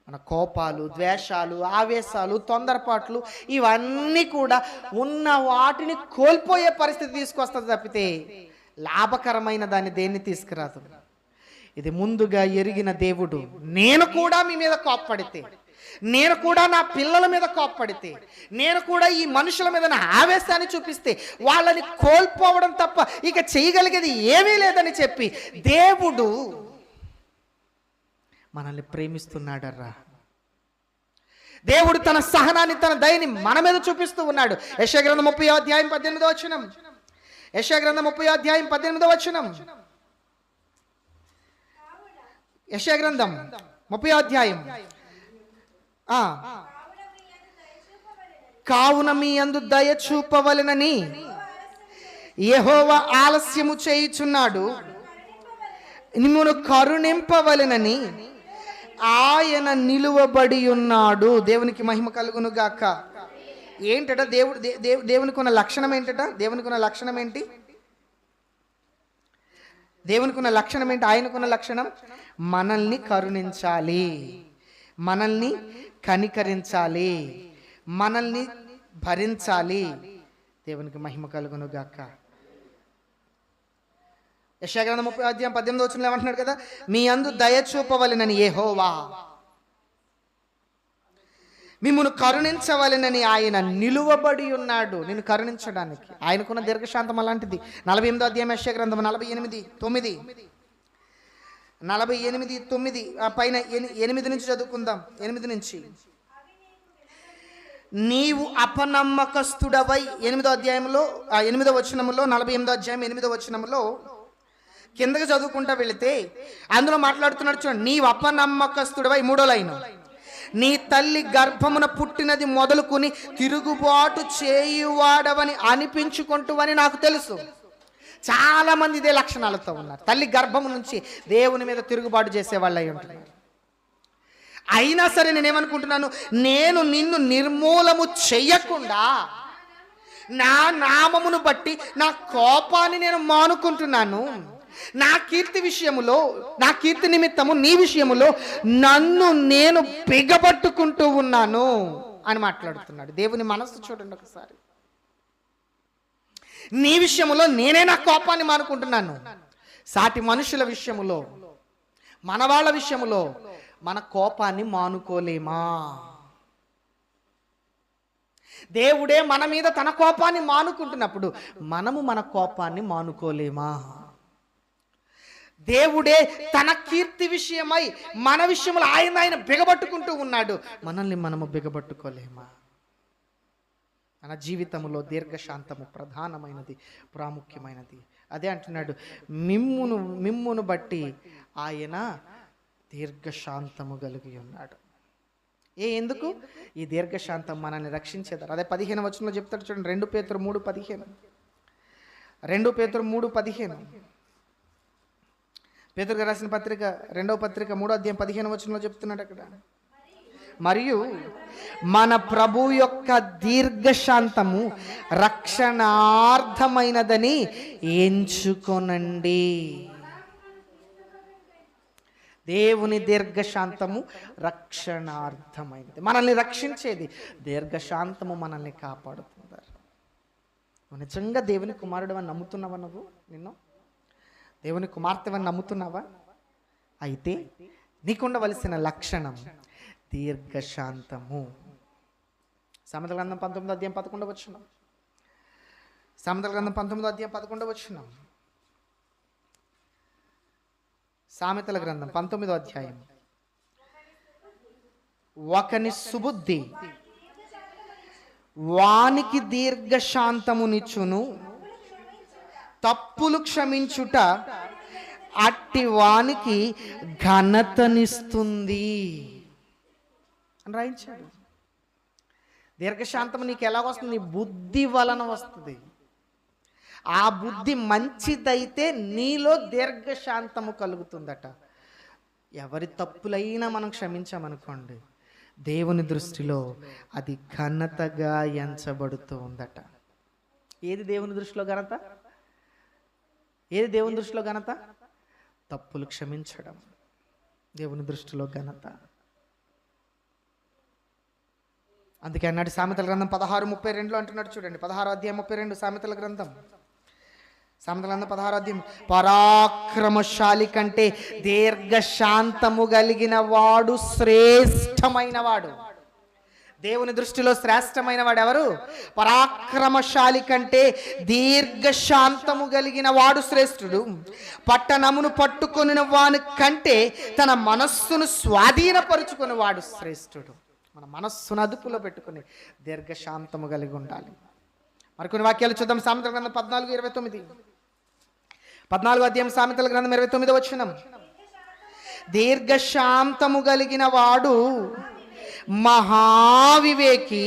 మన కోపాలు, ద్వేషాలు, ఆవేశాలు, తొందరపాట్లు ఇవన్నీ కూడా ఉన్న వాటిని కోల్పోయే పరిస్థితి తీసుకొస్తుంది తప్పితే లాభకరమైన దాన్ని దేన్ని తీసుకురాదు. ఇది ముందుగా ఎరిగిన దేవుడు, నేను కూడా మీ మీద కోప్పడితే, నేను కూడా నా పిల్లల మీద కోప్పడితే, నేను కూడా ఈ మనుషుల మీద నా ఆవేశాన్ని చూపిస్తే వాళ్ళని కోల్పోవడం తప్ప ఇక చేయగలిగేది ఏమీ లేదని చెప్పి దేవుడు మనల్ని ప్రేమిస్తున్నాడర్రా. దేవుడు తన సహనాన్ని, తన దయని మన మీద చూపిస్తూ ఉన్నాడు. యెషయా గ్రంథం 30వ అధ్యాయం 18వ వచనం. యెషయా గ్రంథం 30వ అధ్యాయం 18వ వచనం. యెషయా గ్రంథం 30వ అధ్యాయం. కావున మీ యందు దయ చూపవలెనని యెహోవా ఆలస్యము చేయుచున్నాడు, మిమ్మును కరుణింపవలెనని ఆయన నిలువబడి ఉన్నాడు. దేవునికి మహిమ కలుగును గాక. ఏంటట దేవునికి ఉన్న లక్షణం ఏంటట? దేవునికి ఉన్న లక్షణం ఏంటి? దేవునికి ఉన్న లక్షణం ఏంటి? ఆయనకున్న లక్షణం మనల్ని కరుణించాలి, మనల్ని కనికరించాలి, మనల్ని భరించాలి. దేవునికి మహిమ కలుగును గాక. యెషయా గ్రంథం 30వ అధ్యాయం 18వ వచనంలో ఏమంటున్నాడు కదా, మీ యందు దయ చూపవలెనని యెహోవా, మిమ్మును కరుణించవలెనని ఆయన నిలువబడి ఉన్నాడు. నేను కరుణించడానికి. ఆయనకున్న దీర్ఘశాంతం అలాంటిది. 48వ అధ్యాయం యెషయా గ్రంథం 48:9. 48:9 పైన 8 నుంచి చదువుకుందాం. 8 నుంచి, నీవు అపనమ్మకస్తుడవై 8వ అధ్యాయంలో 8వ వచనంలో 48వ అధ్యాయం 8వ వచనంలో కిందకి చదువుకుంటా వెళితే అందులో మాట్లాడుతున్నాడు చూడండి. నీవు అపనమ్మకస్తుడవై 3వ లైన్, నీ తల్లి గర్భమున పుట్టినది మొదలుకొని తిరుగుబాటు చేయువాడవని అనిపించుకుంటువని నాకు తెలుసు. చాలా మంది ఇదే లక్షణాలతో ఉన్నారు. తల్లి గర్భము నుంచి దేవుని మీద తిరుగుబాటు చేసేవాళ్ళు అయి ఉంటున్నారు. అయినా సరే నేనేమనుకుంటున్నాను, నేను నిన్ను నిర్మూలము చెయ్యకుండా నా నామమును బట్టి నా కోపాన్ని నేను మానుకుంటున్నాను. నా కీర్తి విషయములో, నా కీర్తి నిమిత్తము నీ విషయములో నన్ను నేను బిగబట్టుకుంటూ ఉన్నాను అని మాట్లాడుతున్నాడు. దేవుని మనస్సు చూడండి ఒకసారి. నీ విషయములో నేనే నా కోపాన్ని మానుకుంటున్నాను. సాటి మనుషుల విషయములో, మన వాళ్ళ విషయములో మన కోపాన్ని మానుకోలేమా? దేవుడే మన మీద తన కోపాన్ని మానుకుంటున్నప్పుడు మనము మన కోపాన్ని మానుకోలేమా? దేవుడే తన కీర్తి విషయమై మన విషయంలో ఆయన బిగబట్టుకుంటూ ఉన్నాడు, మనల్ని మనము బిగబట్టుకోలేమా? మన జీవితంలో దీర్ఘశాంతము ప్రధానమైనది, ప్రాముఖ్యమైనది. అదే అంటున్నాడు, మిమ్మును బట్టి ఆయన దీర్ఘశాంతము కలిగి ఉన్నాడు. ఎందుకు? ఈ దీర్ఘశాంతం మనల్ని రక్షించేదారు. అదే 15వ వచనంలో చెప్తాడు చూడండి. 2 పేతురు 3:15. 2 పేతురు 3:15. పేతురుగా రాసిన పత్రిక 2వ పత్రిక 3వ అధ్యాయం 15వ వచనంలో చెప్తున్నాడు అక్కడ, మరియు మన ప్రభు యొక్క దీర్ఘశాంతము రక్షణార్థమైనదని ఎంచుకొనండి. దేవుని దీర్ఘశాంతము రక్షణార్థమైనది, మనల్ని రక్షించేది. దీర్ఘశాంతము మనల్ని కాపాడుతున్నారు. నిజంగా దేవుని కుమారుడు అని నమ్ముతున్నావా? నువ్వు నిన్ను దేవుని కుమార్తెవని నమ్ముతున్నావా? అయితే నీకుండవలసిన లక్షణం దీర్ఘశాంతము. సామెతల గ్రంథం 19వ అధ్యాయం 11వ వచనం. సామెతల గ్రంథం 19వ అధ్యాయం 11వ వచనం. సామెతల గ్రంథం 19వ అధ్యాయం. ఒకని సుబుద్ధి వానికి దీర్ఘశాంతమునిచ్చును, తప్పులు క్షమించుట అట్టి వానికి ఘనతనిస్తుంది అని రాయించాడు. దీర్ఘశాంతము నీకు ఎలాగొస్తుంది? నీ బుద్ధి వలన వస్తుంది. ఆ బుద్ధి మంచిదైతే నీలో దీర్ఘశాంతము కలుగుతుందట. ఎవరి తప్పులైనా మనం క్షమించామనుకోండి, దేవుని దృష్టిలో అది ఘనతగా ఎంచబడుతూ ఉందట. ఏది దేవుని దృష్టిలో ఘనత? ఏది దేవుని దృష్టిలో ఘనత? తప్పులు క్షమించడం దేవుని దృష్టిలో ఘనత. అందుకే అన్నాడు సామెతల గ్రంథం 16:32 అంటున్నాడు చూడండి. 16వ అధ్యాయం 32 సామెతల గ్రంథం. సామెతల గ్రంథం 16వ అధ్యాయం. పరాక్రమశాలి కంటే దీర్ఘశాంతము కలిగిన వాడు శ్రేష్టమైన వాడు. దేవుని దృష్టిలో శ్రేష్టమైన వాడు ఎవరు? పరాక్రమశాలి కంటే దీర్ఘశాంతము కలిగిన వాడు శ్రేష్ఠుడు. పట్టణమును పట్టుకొనిన వాని కంటే తన మనస్సును స్వాధీనపరుచుకుని వాడు శ్రేష్ఠుడు. మన మనస్సును అదుపులో పెట్టుకుని దీర్ఘశాంతము కలిగి ఉండాలి. మరికొన్ని వాక్యాలు చూద్దాం. సామెతల గ్రంథం 14:29. 14వ అధ్యాయం సామెతల గ్రంథం 29వ వచనం. దీర్ఘశాంతము కలిగిన వాడు మహావివేకి.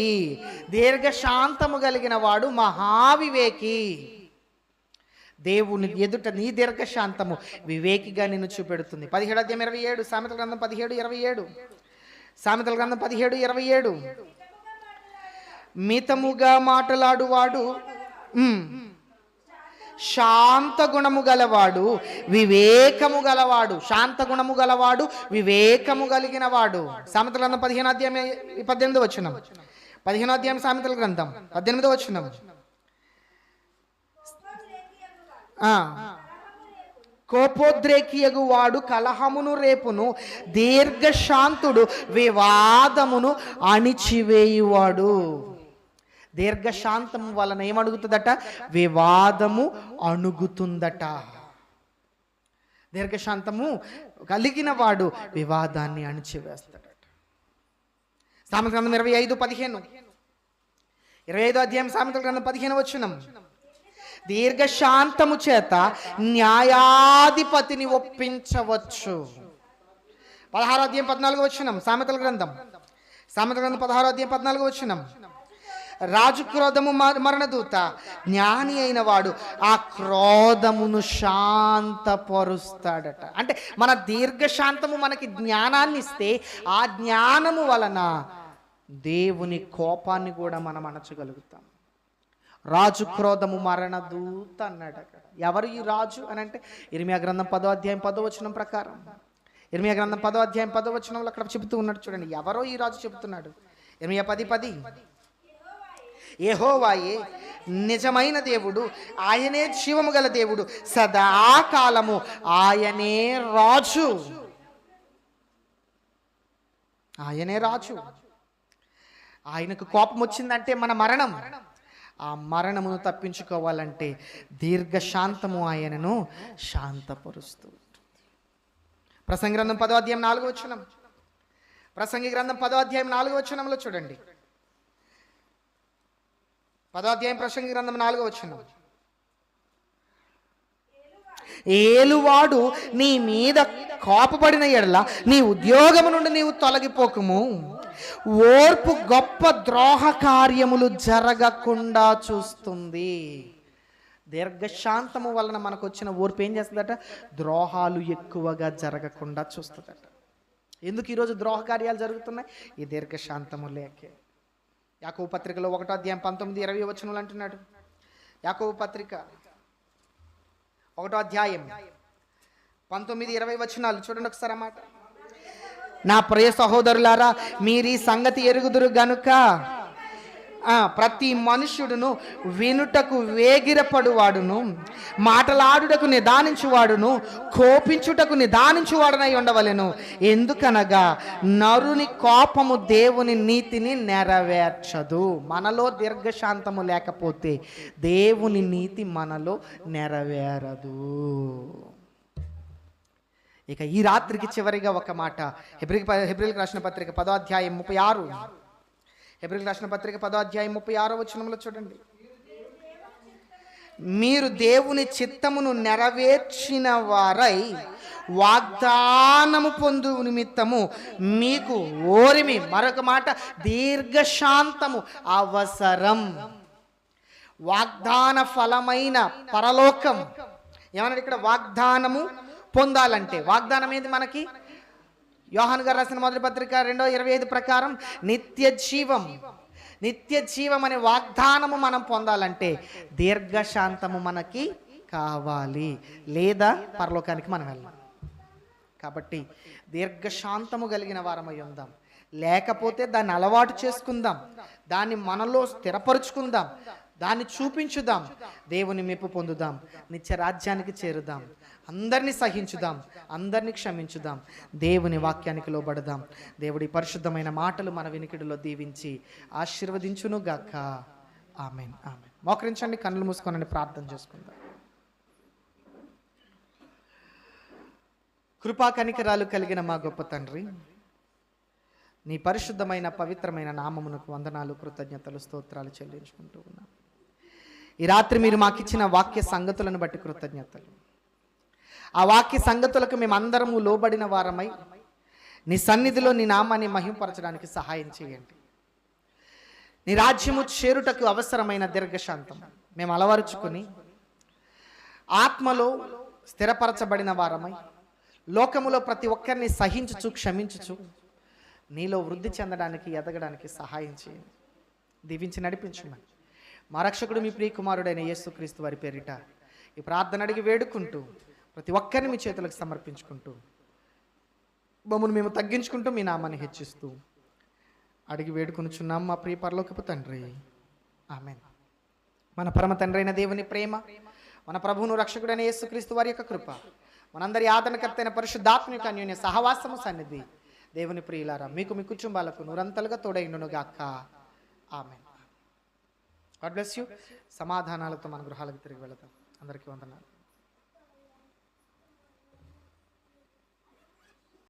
దీర్ఘశాంతము కలిగిన వాడు మహావివేకి. దేవుని ఎదుట నీ దీర్ఘశాంతము వివేకిగా నిన్ను చూపెడుతుంది. 17వ అధ్యాయం 27 సామెతల గ్రంథం 17:27. సామెతల గ్రంథం 17:27. మితముగా మాట్లాడువాడు శాంత గుణము గలవాడు, వివేకము గలవాడు. శాంత గుణము గలవాడు, వివేకము కలిగిన వాడు. సామెతల గ్రంథం 15వ అధ్యాయం 18వ వచనం. 15వ అధ్యాయం సామెతల గ్రంథం 18వ వచనం. కోపోద్రేకియగు వాడు కలహమును రేపును, దీర్ఘశాంతుడు వివాదమును అణిచివేయువాడు. దీర్ఘశాంతము వలన ఏమడుగుతుందట? వివాదము అణుగుతుందట. దీర్ఘశాంతము కలిగిన వాడు వివాదాన్ని అణిచివేస్తాడట. సామెతల గ్రంథం 25:15, 25 అధ్యాయం సామెతల గ్రంథం 15 వచనం. దీర్ఘశాంతము చేత న్యాయాధిపతిని ఒప్పించవచ్చు. 16 అధ్యాయం 14 వచనం సామెతల గ్రంథం 16 అధ్యాయం 14 వచనం. రాజు క్రోధము మరణదూత, జ్ఞాని అయిన వాడు ఆ క్రోధమును శాంతపరుస్తాడట. అంటే మన దీర్ఘశాంతము మనకి జ్ఞానాన్ని ఇస్తే ఆ జ్ఞానము వలన దేవుని కోపాన్ని కూడా మనం అణచగలుగుతాం. రాజు క్రోధము మరణదూత అన్నాడు అక్కడ. ఎవరు ఈ రాజు అని అంటే ఇర్మియా గ్రంథం 10వ అధ్యాయం 10వ వచనం ప్రకారం, ఇర్మియా గ్రంథం 10వ అధ్యాయం 10వ వచనంలో అక్కడ చెబుతూ ఉన్నాడు. చూడండి ఎవరో ఈ రాజు చెబుతున్నాడు. ఇర్మియా 10:10, యెహోవాయే నిజమైన దేవుడు, ఆయనే జీవము గల దేవుడు, సదాకాలము ఆయనే రాజు. ఆయనే రాజు. ఆయనకు కోపం వచ్చిందంటే మన మరణం. ఆ మరణమును తప్పించుకోవాలంటే దీర్ఘశాంతము ఆయనను శాంతపరుస్తూ. ప్రసంగి గ్రంథం 10వ అధ్యాయం 4వ వచనం, ప్రసంగి గ్రంథం 10వ అధ్యాయం 4వ వచనంలో చూడండి. 10వ అధ్యాయం ప్రసంగి గ్రంథం 4వ వచనం. ఏలువాడు నీ మీద కోపపడిన ఎడల నీ ఉద్యోగము నుండి నీవు తొలగిపోకుము. ఓర్పు గొప్ప ద్రోహ కార్యములు జరగకుండా చూస్తుంది. దీర్ఘశాంతము వలన మనకు వచ్చిన ఓర్పు ఏం చేస్తుందట? ద్రోహాలు ఎక్కువగా జరగకుండా చూస్తుందట. ఎందుకు ఈరోజు ద్రోహ కార్యాలు జరుగుతున్నాయి? ఈ దీర్ఘశాంతము లేకే. యాకోబు పత్రికలో 1వ అధ్యాయం 19-20 వచనాలు అంటున్నాడు. యాకోబు పత్రిక 1వ అధ్యాయం 19-20 వచనాలు చూడండి ఒకసారి అన్నమాట. నా ప్రియ సహోదరులారా, మీరు ఈ సంగతి ఎరుగుదురు గనుక ప్రతి మనుష్యుడును వినుటకు వేగిరపడువాడును, మాటలాడుటకు నిదానించువాడును, కోపించుటకు నిదానించువాడునై ఉండవలెను. ఎందుకనగా నరుని కోపము దేవుని నీతిని నెరవేర్చదు. మనలో దీర్ఘశాంతము లేకపోతే దేవుని నీతి మనలో నెరవేరదు. ఇక ఈ రాత్రికి చివరిగా ఒక మాట, హెబ్రీయులకు రాసిన పత్రిక 10వ అధ్యాయం 36, హెబ్రీయులకు రాసిన పత్రిక 10వ అధ్యాయం 36వ వచనంలో చూడండి. మీరు దేవుని చిత్తమును నెరవేర్చిన వారై వాగ్దానము పొందు నిమిత్తము మీకు ఓరిమి, మరొక మాట దీర్ఘశాంతము అవసరం. వాగ్దాన ఫలమైన పరలోకం. ఏమన్నాడు ఇక్కడ? వాగ్దానము పొందాలంటే వాగ్దానం ఏంది మనకి? యోహాను గారు రాసిన మొదటి పత్రిక 2:25 ప్రకారం నిత్య జీవం. నిత్య జీవం అనే వాగ్దానము మనం పొందాలంటే దీర్ఘశాంతము మనకి కావాలి, లేదా పరలోకానికి మనం వెళ్ళాం. కాబట్టి దీర్ఘశాంతము కలిగిన వారమై ఉందాం. లేకపోతే దాన్ని అలవాటు చేసుకుందాం, దాన్ని మనలో స్థిరపరుచుకుందాం, దాన్ని చూపించుదాం, దేవుని మెప్పు పొందుదాం, నిత్య రాజ్యానికి చేరుదాం, అందరినీ సహించుదాం, అందరినీ క్షమించుదాం, దేవుని వాక్యానికి లోబడదాం. దేవుడి పరిశుద్ధమైన మాటలు మన వినికిడిలో దీవించి ఆశీర్వదించును గాక. ఆమేన్, ఆమేన్. మోకరించండి, కన్నులు మూసుకొనండి, ప్రార్థన చేసుకుందాం. కృపా కనికరాలు కలిగిన మా గొప్ప తండ్రి, నీ పరిశుద్ధమైన పవిత్రమైన నామమునకు వందనాలు, కృతజ్ఞతలు, స్తోత్రాలు చెల్లించుకుంటూ ఉన్నాం. ఈ రాత్రి మీరు మాకిచ్చిన వాక్య సంగతులను బట్టి కృతజ్ఞతలు. ఆ వాక్య సంగతులకు మేమందరము లోబడిన వారమై నీ సన్నిధిలో నీ నామాన్ని మహింపరచడానికి సహాయం చేయండి. నీ రాజ్యము చేరుటకు అవసరమైన దీర్ఘశాంతం మేము అలవరుచుకొని ఆత్మలో స్థిరపరచబడిన వారమై లోకములో ప్రతి ఒక్కరిని సహించుచు క్షమించుచు నీలో వృద్ధి చెందడానికి, ఎదగడానికి సహాయం చేయండి. దీవించి నడిపించమని మా రక్షకుడు మీ ప్రియకుమారుడైన యేసుక్రీస్తు వారి పేరిట ఈ ప్రార్థన అడిగి వేడుకుంటూ ప్రతి ఒక్కరిని మీ చేతులకు సమర్పించుకుంటూ మమ్మల్ని మేము తగ్గించుకుంటూ మీ నామాన్ని హెచ్చిస్తూ అడిగి వేడుకొనుచున్నాం మా ప్రియ పరలోకపు తండ్రి. ఆమేన్. మన పరమ తండ్రి అయిన దేవుని ప్రేమ, మన ప్రభువును రక్షకుడైన యేసుక్రీస్తు వారి యొక్క కృప, మనందరి ఆదరణకర్త అయిన పరిశుద్ధాత్మ యొక్క అన్యోన్య సహవాసము సన్నిధి దేవుని ప్రియులారా మీకు మీ కుటుంబాలకు నూరంతలుగా తోడైండును గాక. ఆమేన్. God bless you. సమాధానాలతో మన గృహాలకు తిరిగి వెళదాం. అందరికీ వందనాలు.